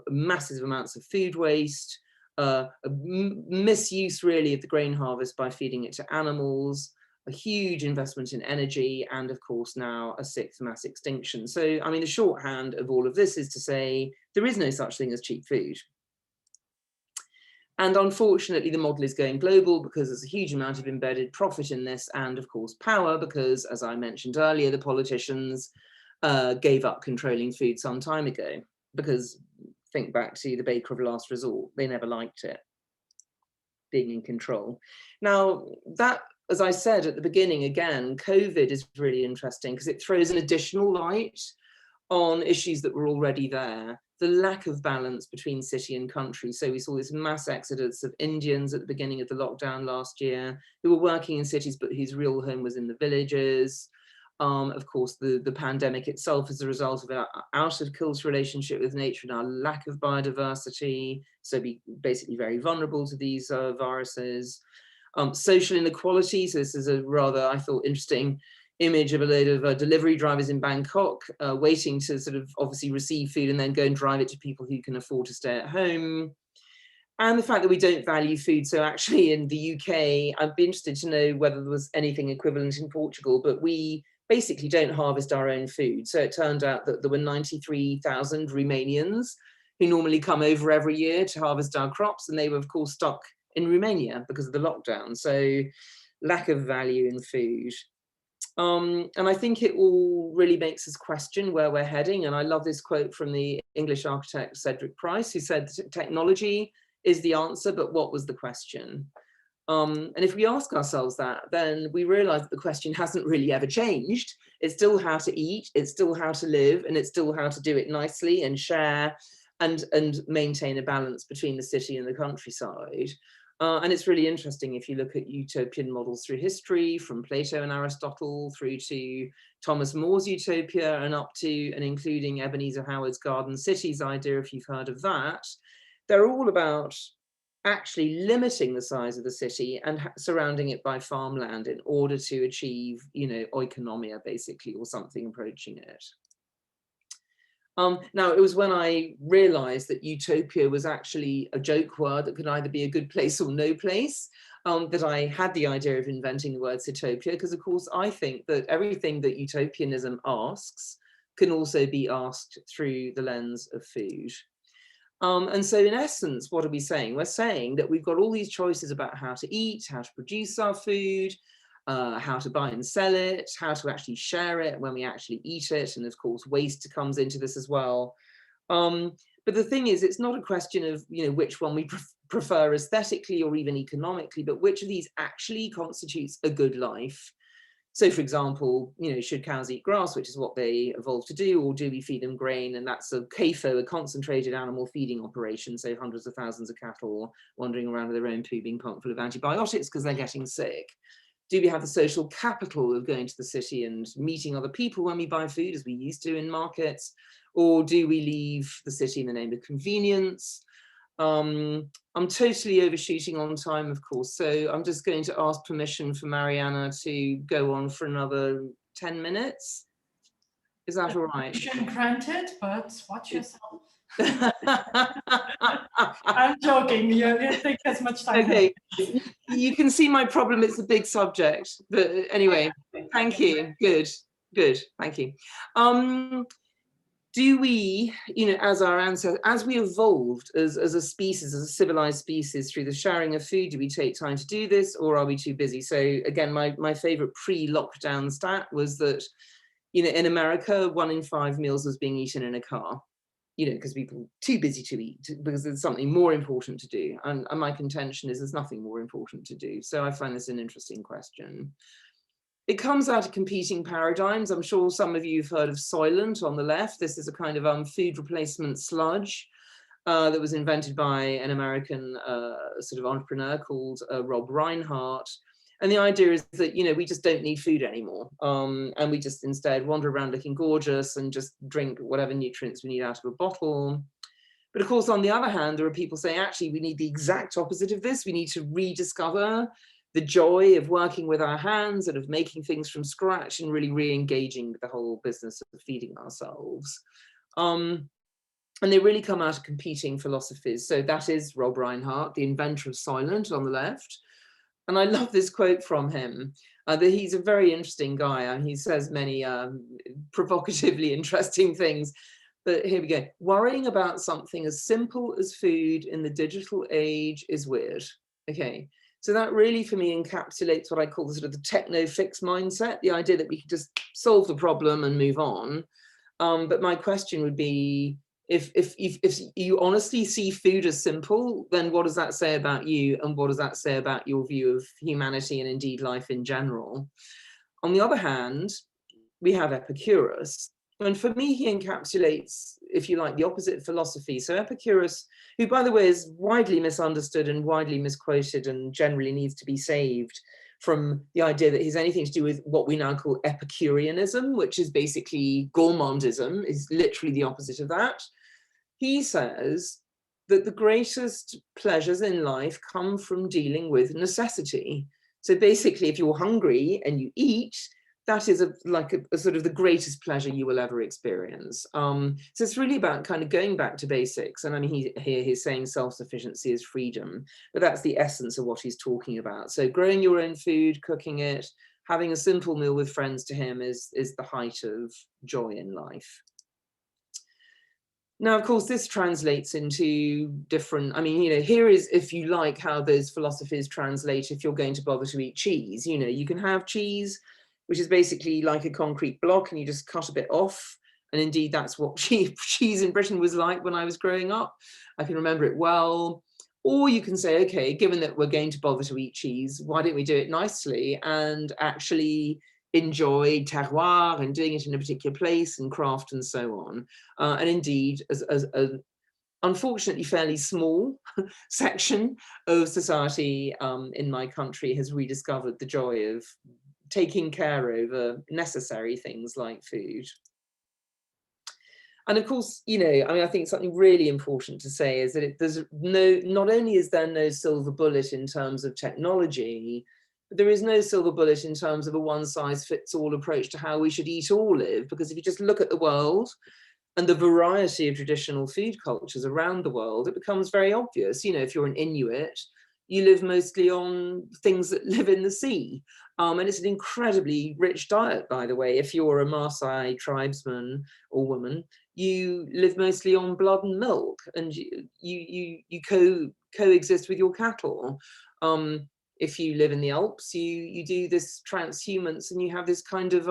massive amounts of food waste, a misuse really of the grain harvest by feeding it to animals, a huge investment in energy, and of course now a sixth mass extinction. So, I mean, the shorthand of all of this is to say there is no such thing as cheap food. And unfortunately, the model is going global because there's a huge amount of embedded profit in this, and of course power, because as I mentioned earlier, the politicians gave up controlling food some time ago, because think back to the baker of last resort, they never liked it, being in control. Now that, as I said at the beginning, again, COVID is really interesting because it throws an additional light on issues that were already there. The lack of balance between city and country. So we saw this mass exodus of Indians at the beginning of the lockdown last year, who were working in cities, but whose real home was in the villages. Of course, the pandemic itself is a result of our out of kilter relationship with nature and our lack of biodiversity. So be basically very vulnerable to these viruses. Social inequality. So this is a rather, I thought, interesting image of a load of delivery drivers in Bangkok waiting to sort of obviously receive food and then go and drive it to people who can afford to stay at home. And the fact that we don't value food. So actually in the UK, I'd be interested to know whether there was anything equivalent in Portugal, but we basically don't harvest our own food. So it turned out that there were 93,000 Romanians who normally come over every year to harvest our crops. And they were, of course, stuck in Romania because of the lockdown. So lack of value in food. And I think it all really makes us question where we're heading. And I love this quote from the English architect Cedric Price, who said, technology is the answer, but what was the question? And if we ask ourselves that, then we realize that the question hasn't really ever changed. It's still how to eat, it's still how to live, and it's still how to do it nicely and share and maintain a balance between the city and the countryside. And it's really interesting if you look at utopian models through history, from Plato and Aristotle through to Thomas More's Utopia and up to and including Ebenezer Howard's Garden Cities idea, if you've heard of that. They're all about actually limiting the size of the city and surrounding it by farmland in order to achieve, oikonomia, basically, or something approaching it. Now, it was when I realized that utopia was actually a joke word that could either be a good place or no place, that I had the idea of inventing the word Sitopia, because of course I think that everything that utopianism asks can also be asked through the lens of food. And so in essence, what are we saying? We're saying that we've got all these choices about how to eat, how to produce our food, how to buy and sell it, how to actually share it when we actually eat it. And of course, waste comes into this as well. But the thing is, it's not a question of, which one we prefer aesthetically or even economically, but which of these actually constitutes a good life. So, for example, should cows eat grass, which is what they evolved to do, or do we feed them grain? And that's a CAFO, a concentrated animal feeding operation. So hundreds of thousands of cattle wandering around with their own poo being pumped full of antibiotics because they're getting sick. Do we have the social capital of going to the city and meeting other people when we buy food, as we used to in markets? Or do we leave the city in the name of convenience? I'm totally overshooting on time, of course, so I'm just going to ask permission for Mariana to go on for another 10 minutes. Is that all right? Permission granted, but watch yourself. I'm joking. You take as much time. Okay, you can see my problem. It's a big subject, but anyway, thank you. Good, thank you. Do we, as our ancestors, as we evolved as a species, as a civilized species through the sharing of food, do we take time to do this, or are we too busy? So again, my favorite pre-lockdown stat was that, in America, 1 in 5 meals was being eaten in a car, because people are too busy to eat, because there's something more important to do. And my contention is there's nothing more important to do. So I find this an interesting question. It comes out of competing paradigms. I'm sure some of you have heard of Soylent on the left. This is a kind of food replacement sludge that was invented by an American sort of entrepreneur called Rob Reinhart. And the idea is that, we just don't need food anymore. And we just instead wander around looking gorgeous and just drink whatever nutrients we need out of a bottle. But of course, on the other hand, there are people saying, actually, we need the exact opposite of this. We need to rediscover the joy of working with our hands and of making things from scratch and really re-engaging with the whole business of feeding ourselves. And they really come out of competing philosophies. So that is Rob Reinhart, the inventor of Soylent on the left. And I love this quote from him, that he's a very interesting guy, and he says many provocatively interesting things. But here we go. Worrying about something as simple as food in the digital age is weird. Okay. So that really, for me, encapsulates what I call the sort of the techno-fix mindset, the idea that we can just solve the problem and move on. But my question would be, if you honestly see food as simple, then what does that say about you? And what does that say about your view of humanity and indeed life in general? On the other hand, we have Epicurus. And for me, he encapsulates, if you like, the opposite philosophy. So Epicurus, who, by the way, is widely misunderstood and widely misquoted and generally needs to be saved from the idea that he's anything to do with what we now call Epicureanism, which is basically gourmandism, is literally the opposite of that. He says that the greatest pleasures in life come from dealing with necessity. So basically, if you're hungry and you eat, that is like a sort of the greatest pleasure you will ever experience. So it's really about kind of going back to basics. And I mean, he's saying self-sufficiency is freedom, but that's the essence of what he's talking about. So growing your own food, cooking it, having a simple meal with friends to him is the height of joy in life. Now, of course, this translates into different, I mean, here is, if you like, how those philosophies translate if you're going to bother to eat cheese. You can have cheese, which is basically like a concrete block, and you just cut a bit off. And indeed, that's what cheese in Britain was like when I was growing up. I can remember it well. Or you can say, okay, given that we're going to bother to eat cheese, why don't we do it nicely and actually enjoy terroir and doing it in a particular place and craft and so on. And indeed, as a unfortunately fairly small section of society in my country has rediscovered the joy of taking care over necessary things like food. And of course, I think something really important to say is that there's not only is there no silver bullet in terms of technology, but there is no silver bullet in terms of a one-size-fits-all approach to how we should eat or live. Because if you just look at the world and the variety of traditional food cultures around the world, it becomes very obvious. If you're an Inuit, you live mostly on things that live in the sea. And it's an incredibly rich diet, by the way. If you're a Maasai tribesman or woman, you live mostly on blood and milk, and you coexist with your cattle. If you live in the Alps, you do this transhumance, and you have this kind of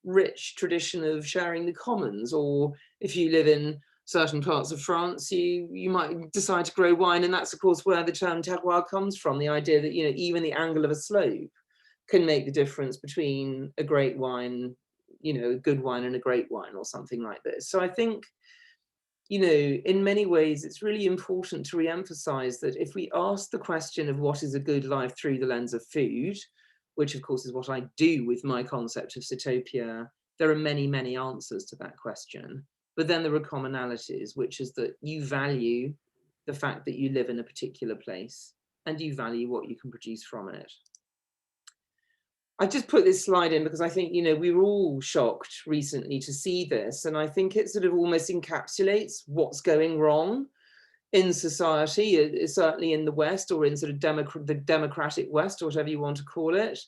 rich tradition of sharing the commons. Or if you live in certain parts of France, you might decide to grow wine, and that's of course where the term terroir comes from. The idea that, you know, even the angle of a slope can make the difference between a great wine, you know, a good wine and a great wine, or something like this. So I think, you know, in many ways, it's really important to re-emphasize that if we ask the question of what is a good life through the lens of food, which of course is what I do with my concept of Sitopia, there are many, many answers to that question. But then there are commonalities, which is that you value the fact that you live in a particular place, and you value what you can produce from it. I just put this slide in because I think, you know, we were all shocked recently to see this, and I think it sort of almost encapsulates what's going wrong in society, certainly in the West, or in sort of the democratic West, or whatever you want to call it.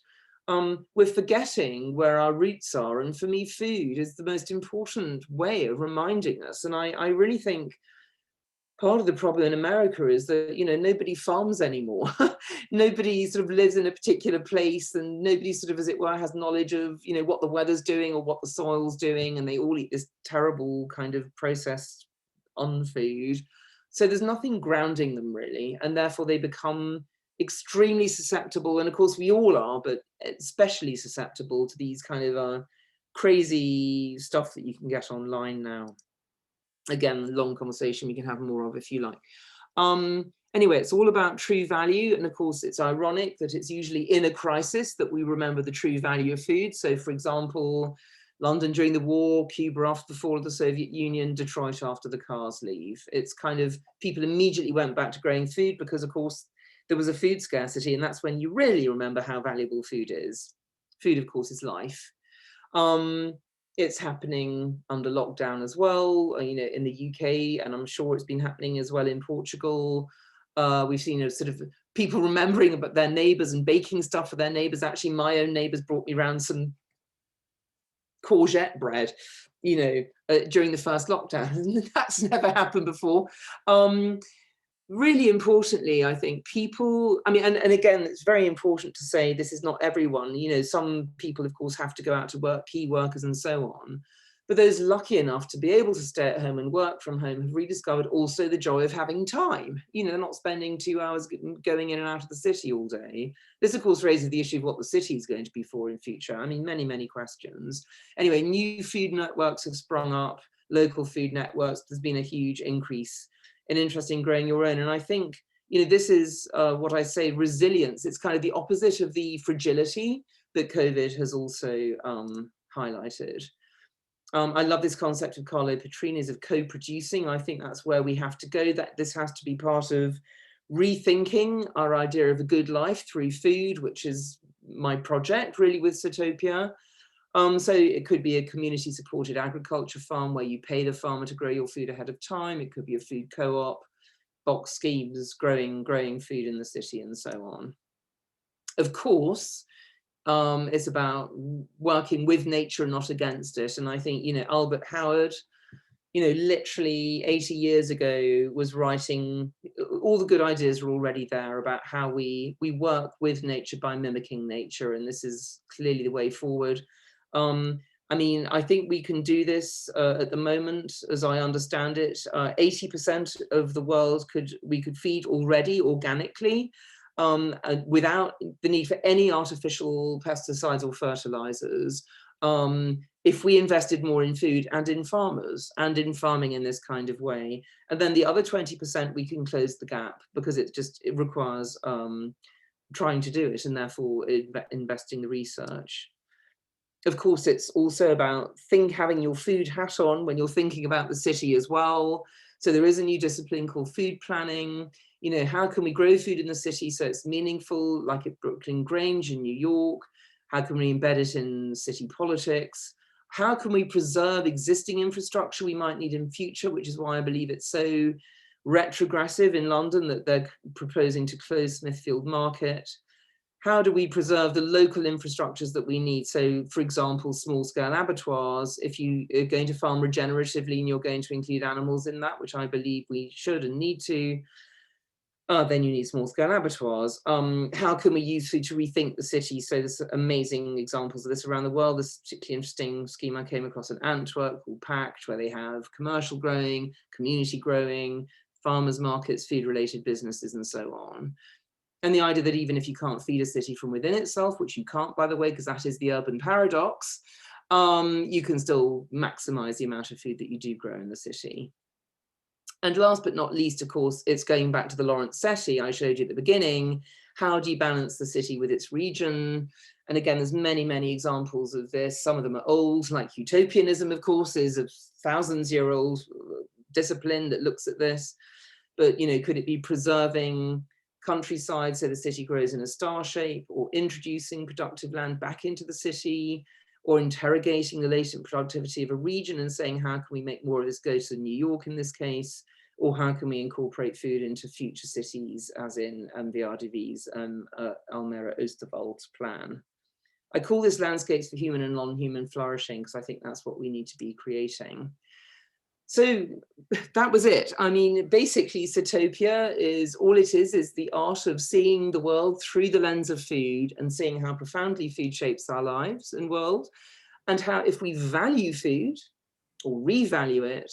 We're forgetting where our roots are, and for me, food is the most important way of reminding us. And I really think part of the problem in America is that, you know, nobody farms anymore. Nobody sort of lives in a particular place, and nobody sort of, as it were, has knowledge of, you know, what the weather's doing or what the soil's doing, and they all eat this terrible kind of processed food. So there's nothing grounding them really, and therefore they become extremely susceptible. And of course we all are, but especially susceptible to these kind of crazy stuff that you can get online now. Again, long conversation we can have more of if you like. Anyway, it's all about true value. And of course, it's ironic that it's usually in a crisis that we remember the true value of food. So for example, London during the war, Cuba after the fall of the Soviet Union, Detroit after the cars leave. It's kind of, people immediately went back to growing food because of course there was a food scarcity, and that's when you really remember how valuable food is. Food, of course, is life. It's happening under lockdown as well, you know, in the UK, and I'm sure it's been happening as well in Portugal. We've seen a sort of people remembering about their neighbours and baking stuff for their neighbours. Actually, my own neighbours brought me around some courgette bread, you know, during the first lockdown. That's never happened before. Really importantly, I think people, I mean, and again, it's very important to say this is not everyone, you know, some people, of course, have to go out to work, key workers and so on. But those lucky enough to be able to stay at home and work from home have rediscovered also the joy of having time. You know, they're not spending 2 hours going in and out of the city all day. This, of course, raises the issue of what the city is going to be for in future. I mean, many, many questions. Anyway, new food networks have sprung up, local food networks. There's been a huge increase in interest in growing your own. And I think, you know, this is what I say, resilience. It's kind of the opposite of the fragility that COVID has also highlighted. I love this concept of Carlo Petrini's of co-producing. I think that's where we have to go, that this has to be part of rethinking our idea of a good life through food, which is my project really with Sitopia. So it could be a community supported agriculture farm where you pay the farmer to grow your food ahead of time. It could be a food co-op, box schemes, growing food in the city and so on. Of course, it's about working with nature and not against it. And I think, you know, Albert Howard, you know, literally 80 years ago was writing, all the good ideas are already there about how we work with nature by mimicking nature. And this is clearly the way forward. I mean, I think we can do this at the moment, as I understand it. 80% of the world we could feed already organically without the need for any artificial pesticides or fertilizers. If we invested more in food and in farmers and in farming in this kind of way. And then the other 20% we can close the gap, because it requires trying to do it, and therefore investing the research. Of course, it's also about having your food hat on when you're thinking about the city as well. So there is a new discipline called food planning. You know, how can we grow food in the city so it's meaningful, like at Brooklyn Grange in New York? How can we embed it in city politics? How can we preserve existing infrastructure we might need in future, which is why I believe it's so retrogressive in London that they're proposing to close Smithfield Market. how do we preserve the local infrastructures that we need? So, for example, small-scale abattoirs, if you are going to farm regeneratively and you're going to include animals in that, which I believe we should and need to, then you need small-scale abattoirs. How can we use food to rethink the city? So there's amazing examples of this around the world. This particularly interesting scheme I came across in Antwerp called PACT, where they have commercial growing, community growing, farmers markets, food-related businesses, and so on. And the idea that even if you can't feed a city from within itself, which you can't, by the way, because that is the urban paradox, you can still maximize the amount of food that you do grow in the city. And last but not least, of course, it's going back to the Lawrence SETI I showed you at the beginning. How do you balance the city with its region? And again, there's many, many examples of this. Some of them are old, like utopianism, of course, is a thousands-year-old discipline that looks at this. But, you know, could it be preserving countryside so the city grows in a star shape, or introducing productive land back into the city, or interrogating the latent productivity of a region and saying, how can we make more of this go to New York in this case, or how can we incorporate food into future cities, as in the RDV's Almere Oosterwald plan. I call this landscapes for human and non-human flourishing, because I think that's what we need to be creating. So that was it. I mean, basically, Sitopia is all it is the art of seeing the world through the lens of food and seeing how profoundly food shapes our lives and world, and how if we value food or revalue it,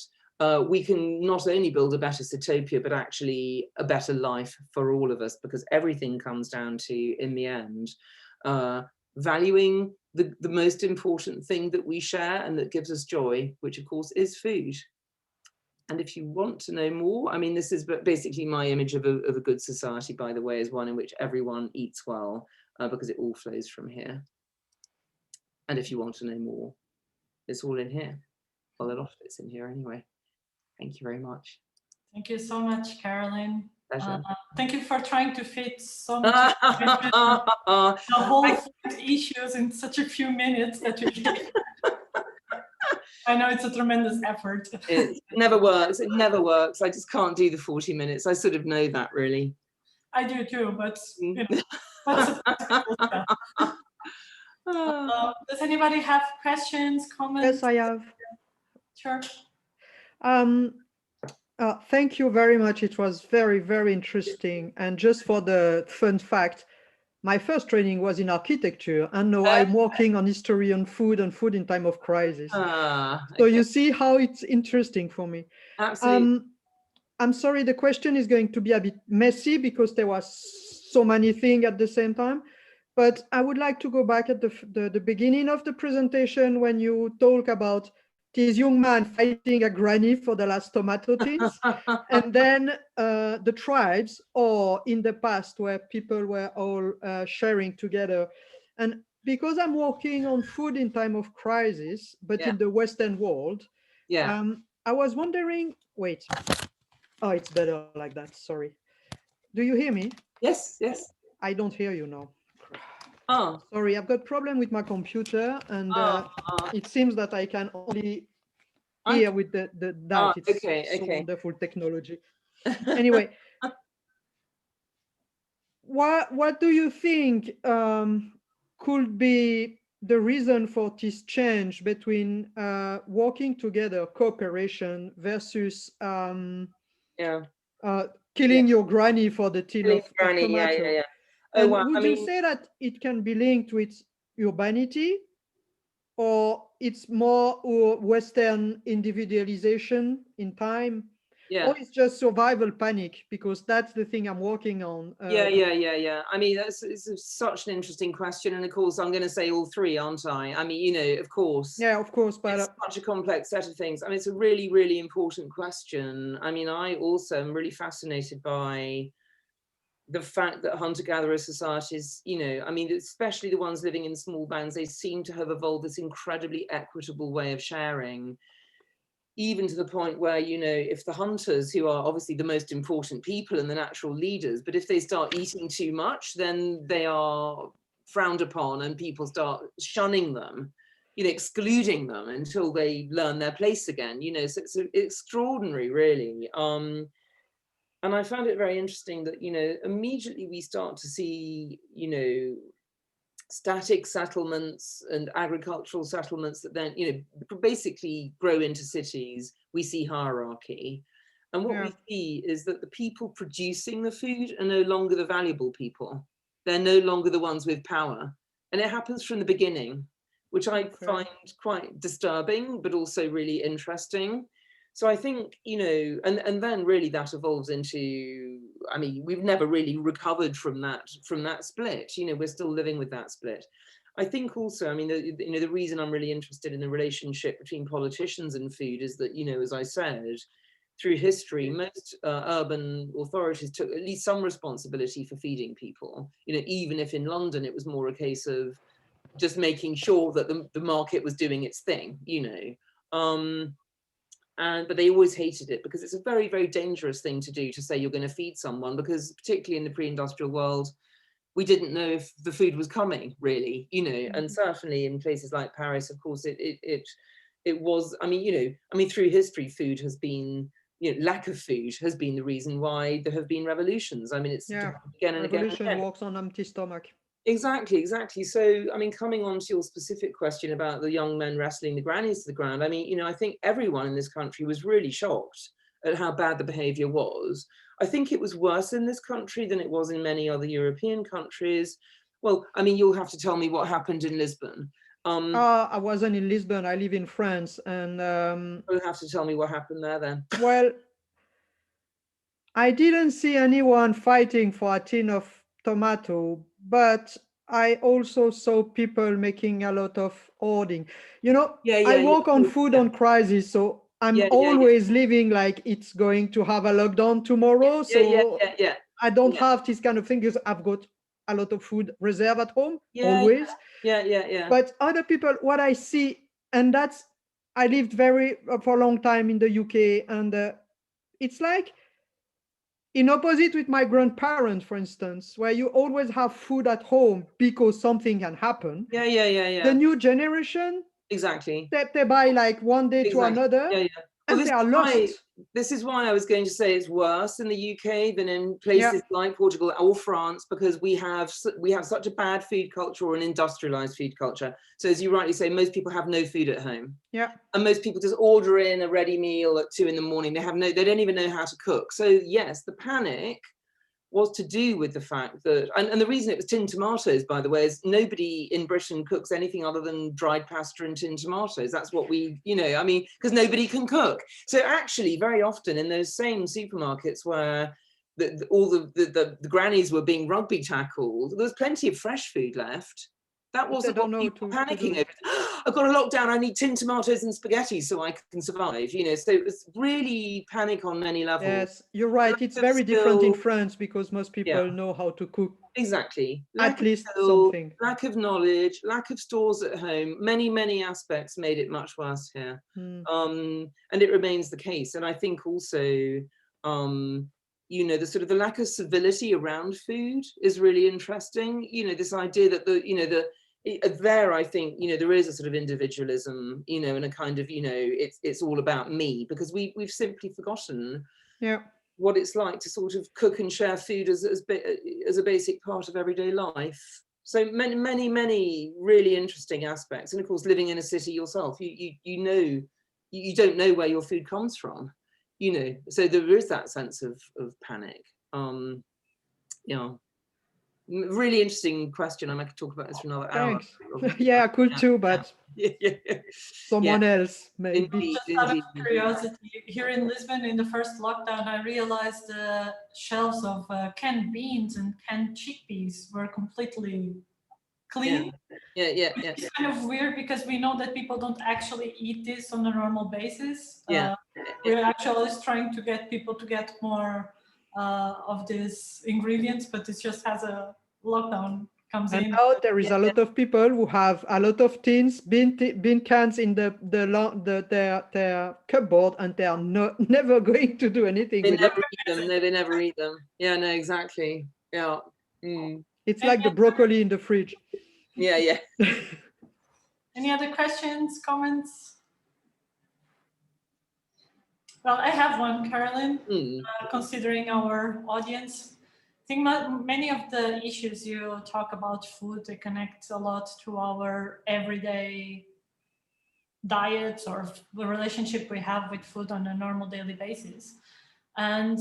we can not only build a better Sitopia, but actually a better life for all of us, because everything comes down to, in the end, valuing the most important thing that we share and that gives us joy, which of course is food. And if you want to know more, I mean, this is basically my image of a good society, by the way, is one in which everyone eats well, because it all flows from here. And if you want to know more, it's all in here. Well, a lot of it's in here anyway. Thank you very much. Thank you so much, Carolyn. Pleasure. Thank you for trying to fit so much the whole food issues in such a few minutes that you gave. I know it's a tremendous effort. It never works. It never works. I just can't do the 40 minutes. I sort of know that, really. I do too, but you know, what's the does anybody have questions, comments? Yes, I have. Sure. Thank you very much. It was very, very interesting. And just for the fun fact, my first training was in architecture, and now I'm working on history and food in time of crisis. Okay. So you see how it's interesting for me. Absolutely. I'm sorry, the question is going to be a bit messy because there was so many things at the same time. But I would like to go back at the beginning of the presentation when you talk about this young man fighting a granny for the last tomato tins, and then the tribes, or in the past where people were all sharing together. And because I'm working on food in time of crisis, but in the Western world, I was wondering, wait, oh, it's better like that, sorry. Do you hear me? Yes, yes. I don't hear you now. Oh. Sorry, I've got problem with my computer, and it seems that I can only hear with the that. It's so wonderful technology. Anyway, what do you think could be the reason for this change between working together, cooperation, versus killing your granny for the tin of tomato? And would you say that it can be linked with urbanity, or it's more Western individualization in time, or it's just survival panic? Because that's the thing I'm working on. Yeah. I mean, it's such an interesting question, and of course, I'm going to say all three, aren't I? I mean, you know, of course. Yeah, of course, but it's such a complex set of things. I mean, it's a really, really important question. I mean, I also am really fascinated by the fact that hunter-gatherer societies, you know, I mean, especially the ones living in small bands, they seem to have evolved this incredibly equitable way of sharing, even to the point where, you know, if the hunters, who are obviously the most important people and the natural leaders, but if they start eating too much, then they are frowned upon and people start shunning them, you know, excluding them until they learn their place again, you know, so it's extraordinary, really. And I found it very interesting that, immediately we start to see, static settlements and agricultural settlements that then, basically grow into cities. We see hierarchy. And what we see is that the people producing the food are no longer the valuable people. They're no longer the ones with power. And it happens from the beginning, which I find quite disturbing, but also really interesting. So I think, and then really that evolves into, I mean, we've never really recovered from that split. We're still living with that split. I think also, I mean, the reason I'm really interested in the relationship between politicians and food is that, as I said, through history, most urban authorities took at least some responsibility for feeding people, even if in London it was more a case of just making sure that the market was doing its thing, but they always hated it because it's a very, very dangerous thing to do, to say you're going to feed someone, because particularly in the pre-industrial world, we didn't know if the food was coming, really, and certainly in places like Paris, of course, it was, I mean, through history, food has been, lack of food has been the reason why there have been revolutions. I mean, it's again and again. Revolution walks on empty stomach. Exactly. So, I mean, coming on to your specific question about the young men wrestling the grannies to the ground, I mean, I think everyone in this country was really shocked at how bad the behavior was. I think it was worse in this country than it was in many other European countries. Well, I mean, you'll have to tell me what happened in Lisbon. I wasn't in Lisbon. I live in France, and you'll have to tell me what happened there then. Well, I didn't see anyone fighting for a tin of tomato, but I also saw people making a lot of hoarding. I work on food on crisis, so I'm always living like it's going to have a lockdown tomorrow. So I don't have this kind of thing because I've got a lot of food reserved at home, always. But other people, what I see, and I lived for a long time in the UK, and it's like, in opposite with my grandparents, for instance, where you always have food at home because something can happen. The new generation, exactly, they buy like one day to another, and they are lost. This is why I was going to say it's worse in the UK than in places like Portugal or France, because we have such a bad food culture, or an industrialized food culture. So as you rightly say, most people have no food at home. And most people just order in a ready meal at 2 a.m. They don't even know how to cook. So yes, the panic was to do with the fact that, and the reason it was tinned tomatoes, by the way, is nobody in Britain cooks anything other than dried pasta and tinned tomatoes. That's what we, I mean, because nobody can cook. So actually, very often in those same supermarkets where all the grannies were being rugby tackled, there was plenty of fresh food left. That wasn't what people were panicking over. I've got a lockdown, I need tinned tomatoes and spaghetti so I can survive, So it was really panic on many levels. Yes, you're right. It's very different in France because most people know how to cook. Exactly. At least something. Lack of knowledge, lack of stores at home, many aspects made it much worse here. And it remains the case. And I think also, the sort of the lack of civility around food is really interesting. This idea that there, I think, there is a sort of individualism, and a kind of, it's all about me, because we've simply forgotten what it's like to sort of cook and share food as a basic part of everyday life. So many really interesting aspects. And of course, living in a city yourself, you don't know where your food comes from, so there is that sense of panic. Really interesting question. I might talk about this for another hour. Yeah, I could too, but someone else maybe. Just out of curiosity, here in Lisbon, in the first lockdown, I realized the shelves of canned beans and canned chickpeas were completely clean. It's kind of weird because we know that people don't actually eat this on a normal basis. We're actually trying to get people to get more of these ingredients, but it just has a lockdown comes in. And now there is a lot of people who have a lot of tins, bean cans in their cupboard, and they are never going to do anything with it. Eat them. No, they never eat them. Yeah, no, exactly. Yeah. It's like the broccoli in the fridge. Yeah. Any other questions, comments? Well, I have one, Carolyn, Mm. considering our audience. I think many of the issues you talk about food, they connect a lot to our everyday diets or the relationship we have with food on a normal daily basis. And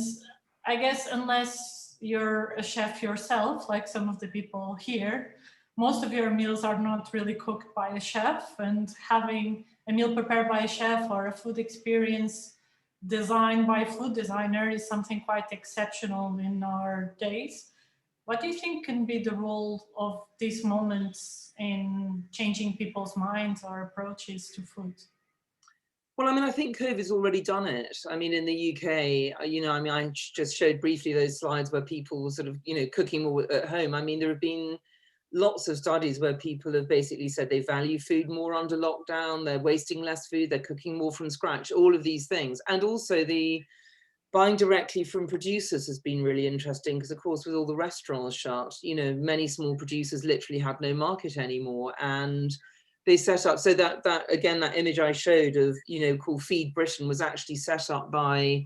I guess unless you're a chef yourself, like some of the people here, most of your meals are not really cooked by a chef, and having a meal prepared by a chef or a food experience designed by a food designer is something quite exceptional in our days. What do you think can be the role of these moments in changing people's minds or approaches to food? Well, I mean, I think COVID's already done it. I mean, in the UK, I mean, I just showed briefly those slides where people were sort of, cooking more at home. I mean, there have been lots of studies where people have basically said they value food more under lockdown, they're wasting less food, they're cooking more from scratch, all of these things. And also the buying directly from producers has been really interesting because, of course, with all the restaurants shut, many small producers literally had no market anymore. And they set up, so that again, that image I showed of, called Feed Britain was actually set up by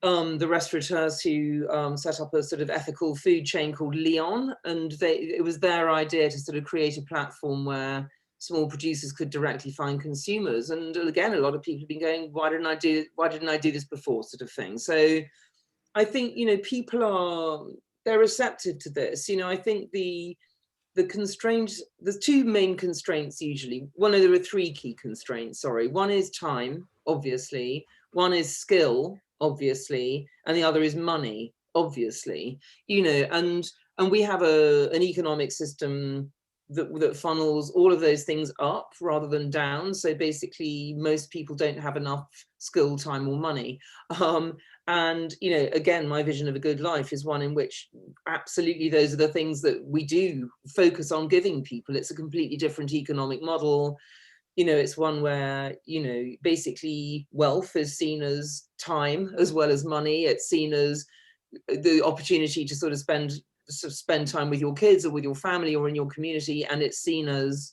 the restaurateurs who set up a sort of ethical food chain called Leon. And it was their idea to sort of create a platform where small producers could directly find consumers. And again, a lot of people have been going, why didn't I do this before, sort of thing. So I think, they're receptive to this. I think the constraints, there's two main constraints usually. There are three key constraints, sorry. One is time, obviously. One is skill, obviously. And the other is money, obviously. And we have an economic system that funnels all of those things up rather than down. So basically, most people don't have enough skill, time, or money. And, again, my vision of a good life is one in which absolutely those are the things that we do focus on giving people. It's a completely different economic model. It's one where, basically wealth is seen as time as well as money. It's seen as the opportunity to sort of spend time with your kids or with your family or in your community. And it's seen as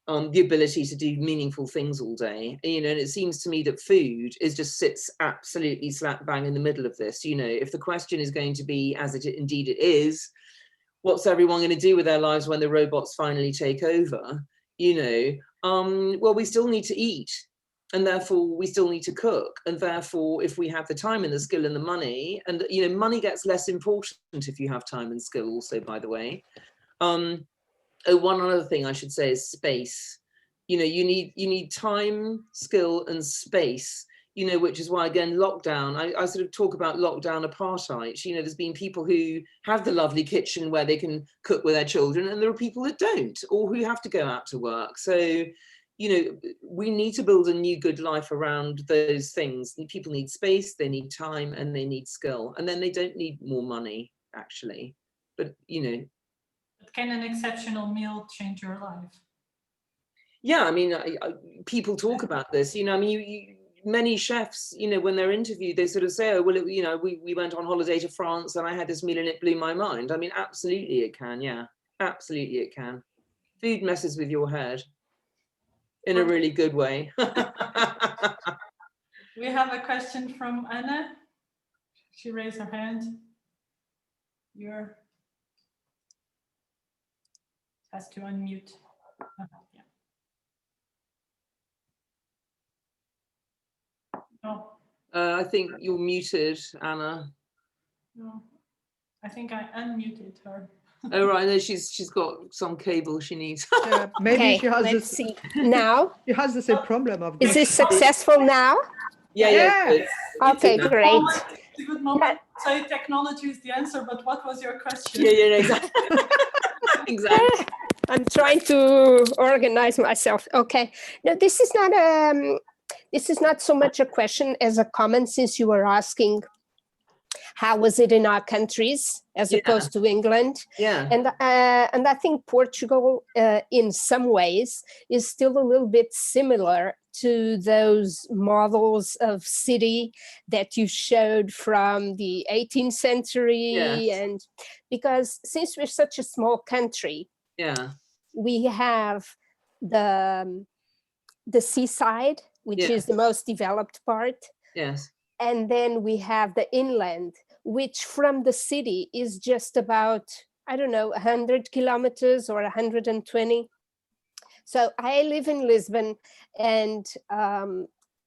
the ability to do meaningful things all day, and it seems to me that food sits absolutely slap bang in the middle of this. If the question is going to be, as it indeed it is, what's everyone going to do with their lives when the robots finally take over? Well, we still need to eat, and therefore we still need to cook, and therefore if we have the time and the skill and the money, and money gets less important if you have time and skill also, by the way. One other thing I should say is space. You need time, skill, and space. Which is why, again, lockdown. I sort of talk about lockdown apartheid. There's been people who have the lovely kitchen where they can cook with their children, and there are people that don't, or who have to go out to work. So, we need to build a new good life around those things. People need space, they need time, and they need skill, and then they don't need more money, actually. But can an exceptional meal change your life? Yeah, I mean, people talk about this. Many chefs, when they're interviewed, they sort of say, "Oh, well, we went on holiday to France and I had this meal and it blew my mind." I mean, absolutely it can. Yeah, absolutely it can. Food messes with your head in a really good way. We have a question from Anna. She raised her hand. Has to unmute. Yeah. No. I think you're muted, Anna. No, I think I unmuted her. Oh right, no, she's got some cable she needs. Yeah, maybe Okay, she has let's this. see. Now, She has the same problem of. is this successful now? Yeah. Okay, great. It's a good moment to say technology is the answer, but what was your question? Yeah, exactly. Exactly. I'm trying to organize myself. Okay. No, this is not so much a question as a comment, since you were asking how was it in our countries as opposed to England. Yeah. And I think Portugal, in some ways, is still a little bit similar to those models of city that you showed from the 18th century. Yes. And because since we're such a small country, we have the seaside, which is the most developed part. Yes. And then we have the inland, which from the city is just about, I don't know, 100 kilometers or 120. So I live in Lisbon, and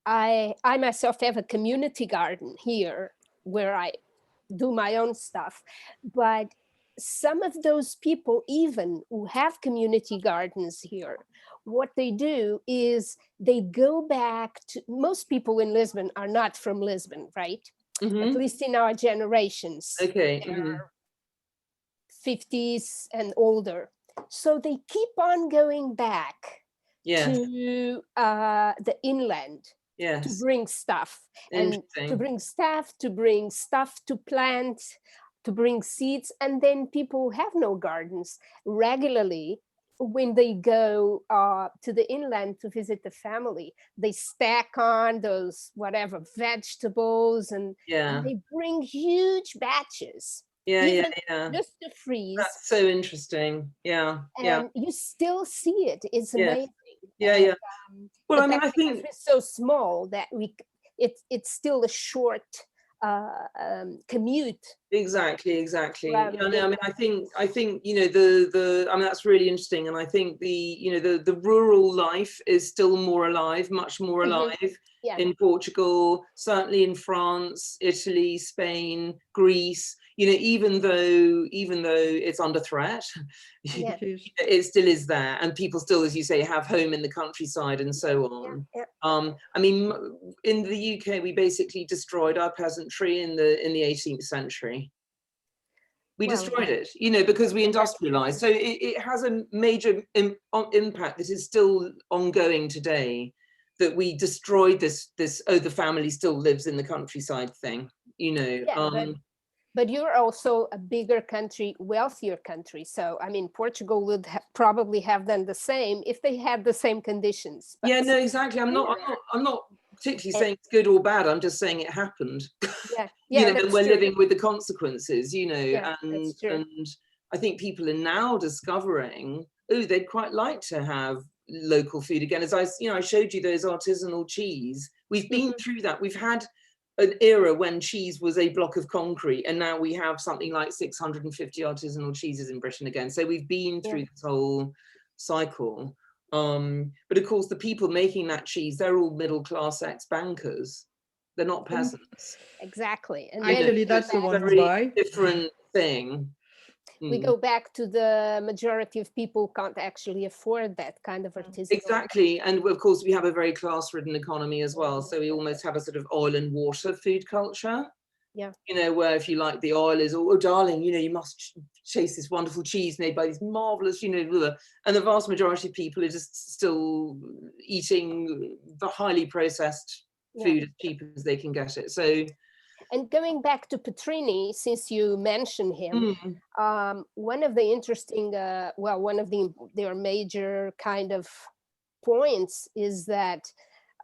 I myself have a community garden here where I do my own stuff. But some of those people, even who have community gardens here, what they do is they go back to, most people in Lisbon are not from Lisbon, right? At least in our generations. Okay. They're 50s and older. So they keep on going back to the inland to bring stuff, and to bring stuff to plant, to bring seeds. And then people who have no gardens regularly, when they go to the inland to visit the family, they stack on those whatever vegetables, and they bring huge batches. Just to freeze. That's so interesting. And you still see it. It's amazing. Well, I mean, I think it's so small that it's still a short commute. Exactly. I mean, I think you know I mean, that's really interesting, and I think the rural life is still more alive, much more alive in Portugal, certainly in France, Italy, Spain, Greece. You know, even though it's under threat, it still is there, and people still, as you say, have home in the countryside and so on. I mean, in the UK, we basically destroyed our peasantry in the 18th century. We destroyed it, you know, because we industrialized. So it has a major impact that is still ongoing today. That we destroyed this the family still lives in the countryside thing, you know. But you're also a bigger country, wealthier country. So, I mean, Portugal would probably have done the same if they had the same conditions. But no, exactly. I'm not particularly saying it's good or bad. I'm just saying it happened. You know, and we're living with the consequences, you know, and I think people are now discovering, oh, they'd quite like to have local food again. As I showed you those artisanal cheese. We've been through that. We've had an era when cheese was a block of concrete, and now we have something like 650 artisanal cheeses in Britain again. So we've been through this whole cycle. But of course, the people making that cheese, they're all middle-class ex-bankers. They're not peasants. Exactly. And actually, that's the one who buy. Different thing. We go back to the majority of people can't actually afford that kind of artisanal. Exactly. And of course, we have a very class-ridden economy as well. So we almost have a sort of oil and water food culture. You know, where if you like the oil is, oh, darling, you know, you must chase this wonderful cheese made by these marvelous, you know, and the vast majority of people are just still eating the highly processed food as cheap as they can get it. So. And going back to Petrini, since you mentioned him, one of the interesting, one of their major kind of points is that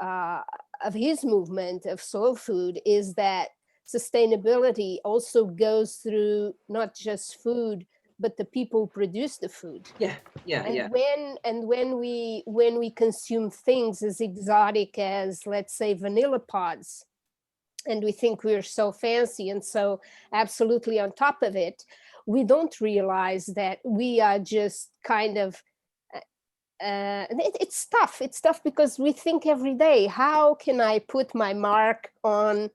of his movement of soul food is that sustainability also goes through not just food, but the people who produce the food. When we consume things as exotic as, let's say, vanilla pods, and we think we're so fancy and so absolutely on top of it, we don't realize that we are just kind of, it's tough because we think every day, how can I put my mark on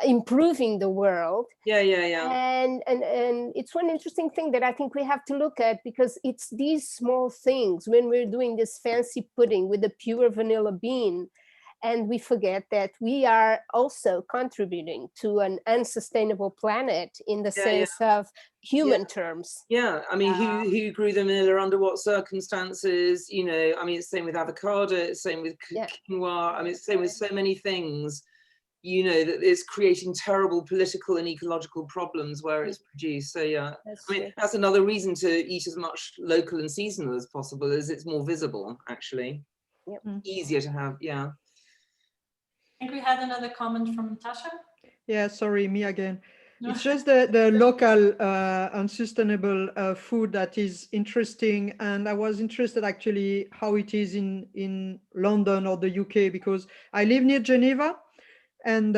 improving the world? And it's one interesting thing that I think we have to look at, because it's these small things when we're doing this fancy pudding with a pure vanilla bean, and we forget that we are also contributing to an unsustainable planet in the sense of human terms. I mean, who grew the vanilla under what circumstances? You know, I mean, it's the same with avocado, it's the same with quinoa. I mean, it's the same with so many things, you know, that it's creating terrible political and ecological problems where it's produced. So I mean, that's another reason to eat as much local and seasonal as possible, as it's more visible, actually. Easier to have, I think we had another comment from Tasha. Yeah, sorry, me again. It's just the local and sustainable food that is interesting. And I was interested actually how it is in London or the UK, because I live near Geneva. And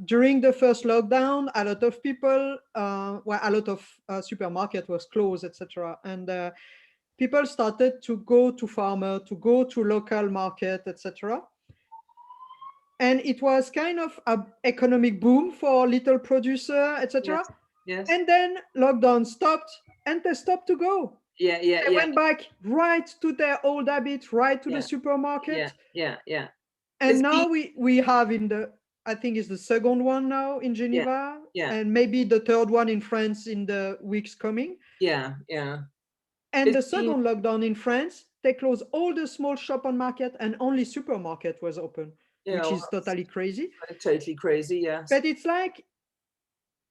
during the first lockdown, a lot of people, a lot of supermarket was closed, etc. And people started to go to farmer, to go to local market, etc. And it was kind of an economic boom for little producer, etc. Yes. Yes. And then lockdown stopped, and they stopped to go. Yeah. Yeah. They Yeah. went back right to their old habit, right to Yeah. the supermarket. Yeah. Yeah. Yeah. And It's now we have in the, I think it's the second one now in Geneva, yeah. and maybe the third one in France in the weeks coming. Yeah. Yeah. And the It's been- second lockdown in France, they closed all the small shop and market, and only supermarket was open, Yeah, which well, is totally crazy. totally crazy. Yes. But it's like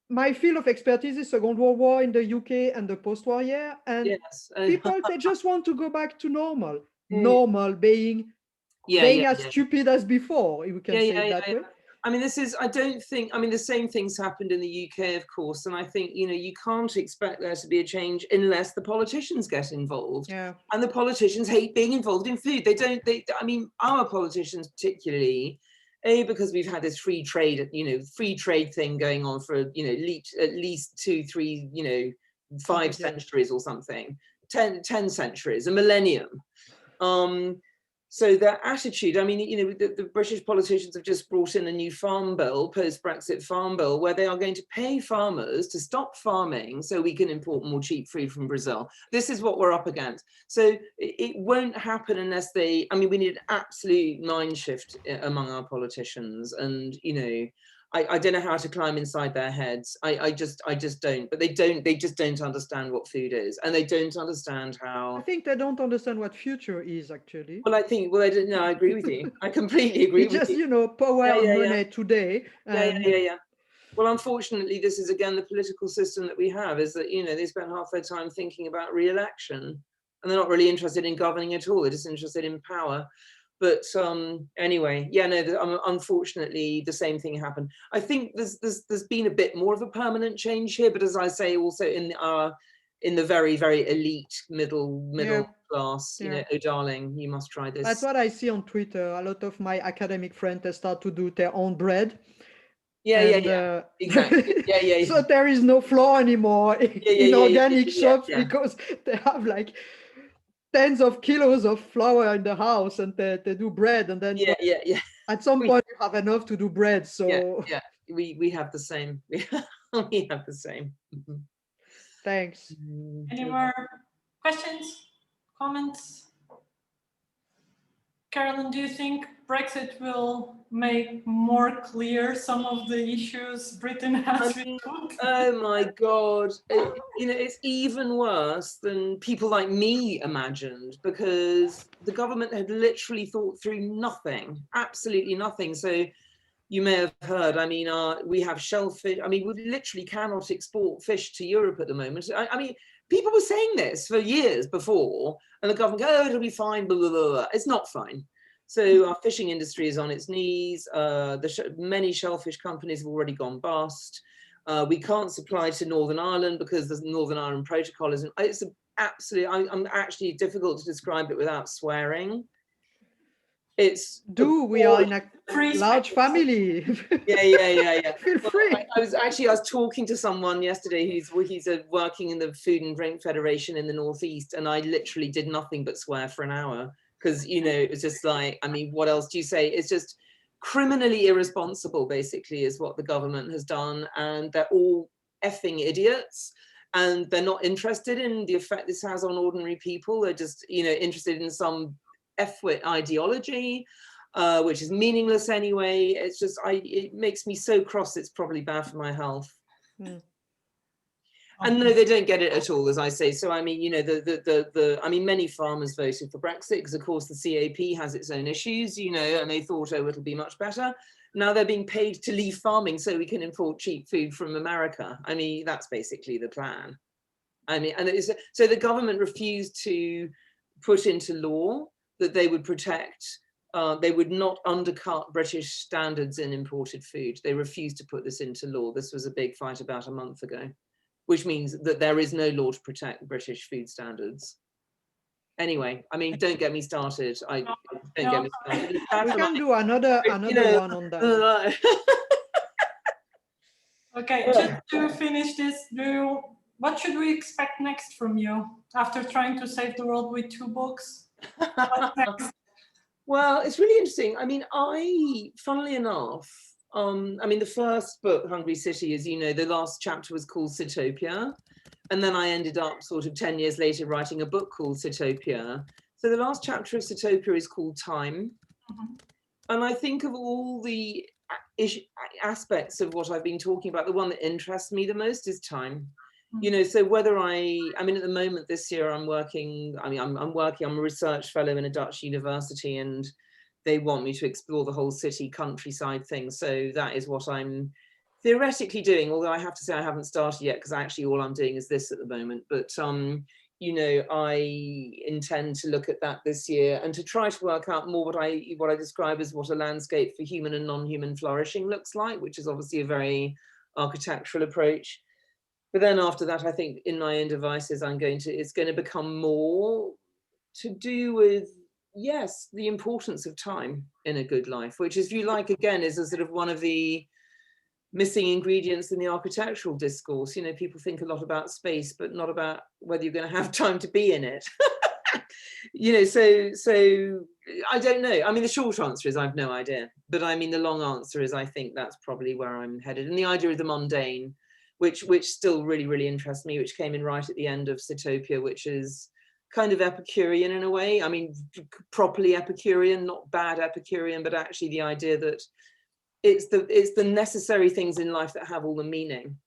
my field of expertise is Second World War in the UK and the post-war year, and Yes. people, they just want to go back to normal. Mm. Normal being as stupid as before, if we can say it that way. I mean, I don't think, I mean, the same things happened in the UK, of course. And I think, you can't expect there to be a change unless the politicians get involved. Yeah. And the politicians hate being involved in food. I mean, our politicians particularly, because we've had this free trade thing going on for, at least 2, 3, 5 centuries or something, 10 centuries, a millennium. So their attitude, I mean, the British politicians have just brought in a new farm bill, post-Brexit farm bill, where they are going to pay farmers to stop farming so we can import more cheap food from Brazil. This is what we're up against. So it won't happen unless we need an absolute mind shift among our politicians. And, I don't know how to climb inside their heads. I just don't. But they just don't understand what food is, and they don't understand how. I think they don't understand what future is actually. Well, I don't know. I agree with you. I completely agree with just, you. Power and money today. Yeah. Well, unfortunately, this is again the political system that we have. Is that they spend half their time thinking about re-election, and they're not really interested in governing at all. They're just interested in power. But anyway, unfortunately, the same thing happened. I think there's been a bit more of a permanent change here, but as I say, also in the very, very elite middle class, oh darling, you must try this. That's what I see on Twitter. A lot of my academic friends, they start to do their own bread. Yeah, exactly. Yeah. So there is no flour anymore in organic shops because they have like tens of kilos of flour in the house, and they do bread, and then at some point you have enough to do bread. So we have the same. We have the same. Thanks. Any more questions, comments? Carolyn, do you think Brexit will make more clear some of the issues Britain has with food? Oh my God. It's even worse than people like me imagined, because the government had literally thought through nothing, absolutely nothing. So you may have heard, we have shellfish. We literally cannot export fish to Europe at the moment. People were saying this for years before, and the government go, it'll be fine, blah, blah, blah, blah. It's not fine. So our fishing industry is on its knees. Many shellfish companies have already gone bust. We can't supply to Northern Ireland because the Northern Ireland Protocol isn't. It's I'm actually difficult to describe it without swearing. We are in a large family. Yeah. Feel free. I was talking to someone yesterday he's working in the Food and Drink Federation in the Northeast, and I literally did nothing but swear for an hour, because it was just like, what else do you say? It's just criminally irresponsible, basically, is what the government has done, and they're all effing idiots. And they're not interested in the effect this has on ordinary people. They're just interested in some F-wit ideology, which is meaningless anyway. It's just, it makes me so cross. It's probably bad for my health. And no, they don't get it at all, as I say. So many farmers voted for Brexit because, of course, the CAP has its own issues, and they thought, oh, it'll be much better. Now they're being paid to leave farming so we can import cheap food from America. That's basically the plan. So the government refused to put into law that they would protect, they would not undercut British standards in imported food. They refused to put this into law. This was a big fight about a month ago, which means that there is no law to protect British food standards. Anyway, I mean, don't get me started. Don't get me started. We can do another one on that. Okay, just to finish this, what should we expect next from you after trying to save the world with 2 books? What's next? Well, it's really interesting. I mean, funnily enough, I mean, the first book, Hungry City, as you know, the last chapter was called Sitopia. And then I ended up sort of 10 years later writing a book called Sitopia. So the last chapter of Sitopia is called Time. Mm-hmm. And I think of all the aspects of what I've been talking about, the one that interests me the most is time. Mm-hmm. You know, so whether I mean, at the moment this year I'm working, I'm a research fellow in a Dutch university, and they want me to explore the whole city countryside thing. So that is what I'm theoretically doing, although I have to say I haven't started yet, because actually all I'm doing is this at the moment. But you know, I intend to look at that this year and to try to work out more what I describe as what a landscape for human and non-human flourishing looks like, which is obviously a very architectural approach. But then after that, I think in my own devices, it's going to become more to do with, yes, the importance of time in a good life, which, if you like, again, is a sort of one of the missing ingredients in the architectural discourse. You know, people think a lot about space, but not about whether you're going to have time to be in it. You know, so I don't know. I mean, the short answer is I've no idea. But I mean, the long answer is I think that's probably where I'm headed. And the idea of the mundane, which still really, really interests me, which came in right at the end of Sitopia, which is kind of Epicurean in a way. I mean, properly Epicurean, not bad Epicurean, but actually the idea that it's the necessary things in life that have all the meaning.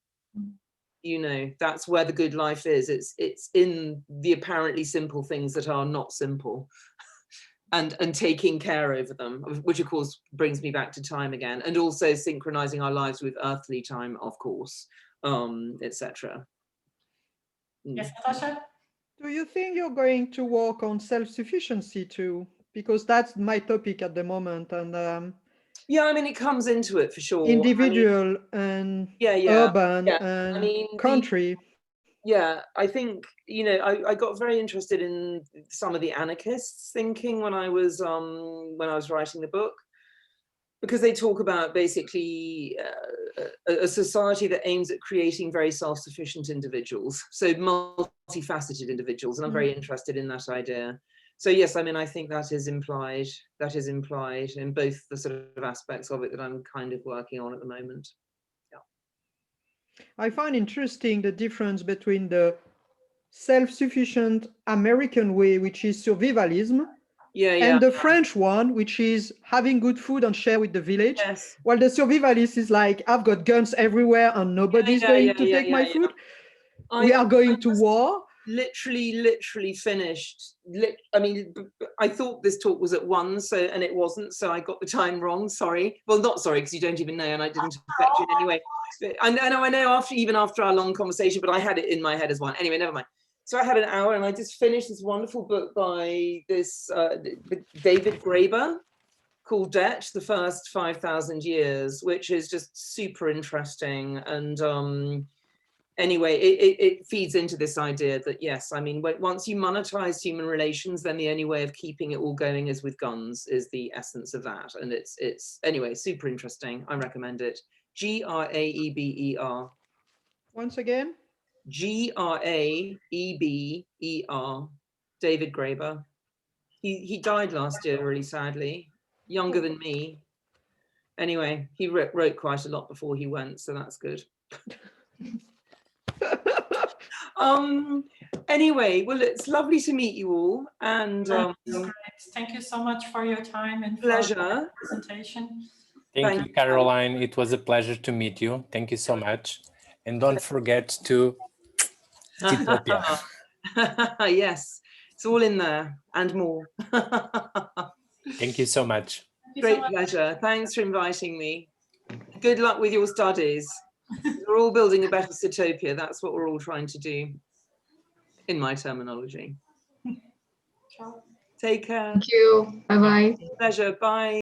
You know, that's where the good life is. It's in the apparently simple things that are not simple, and taking care over them, which of course brings me back to time again, and also synchronizing our lives with earthly time, of course, etc. Yes, Natasha? Do you think you're going to work on self-sufficiency too? Because that's my topic at the moment, and yeah, I mean, it comes into it for sure. Individual and urban and country. I think, you know, I got very interested in some of the anarchists' thinking when I was writing the book, because they talk about basically a society that aims at creating very self-sufficient individuals, so multifaceted individuals, and I'm very interested in that idea. So yes, I mean, I think that is implied in both the sort of aspects of it that I'm kind of working on at the moment. Yeah. I find interesting the difference between the self-sufficient American way, which is survivalism, and the French one, which is having good food and share with the village. Yes. While the survivalist is like, I've got guns everywhere and nobody's going to take my food. We are going to war. Literally finished. I mean, I thought this talk was at 1, and it wasn't, so I got the time wrong. Sorry. Well, not sorry, because you don't even know, and I didn't affect you in any way. I know even after our long conversation, but I had it in my head as 1. Anyway, never mind. So I had an hour, and I just finished this wonderful book by this David Graeber called Debt: The First 5,000 Years, which is just super interesting. And anyway, it feeds into this idea that, yes, I mean, once you monetize human relations, then the only way of keeping it all going is with guns, is the essence of that. And it's anyway, super interesting. I recommend it. Graeber. Once again? Graeber. David Graeber. He died last year, really sadly, younger than me. Anyway, he wrote quite a lot before he went, so that's good. Anyway, well, it's lovely to meet you all, and thank you so much for your time and pleasure. for the presentation. Thank you, Caroline. It was a pleasure to meet you. Thank you so much. And don't forget to Sitopia. Yes, it's all in there and more. Thank you so much. Great pleasure. Thanks for inviting me. Good luck with your studies. We're all building a better Sitopia. That's what we're all trying to do, in my terminology. Take care. Thank you. Bye-bye. Pleasure. Bye.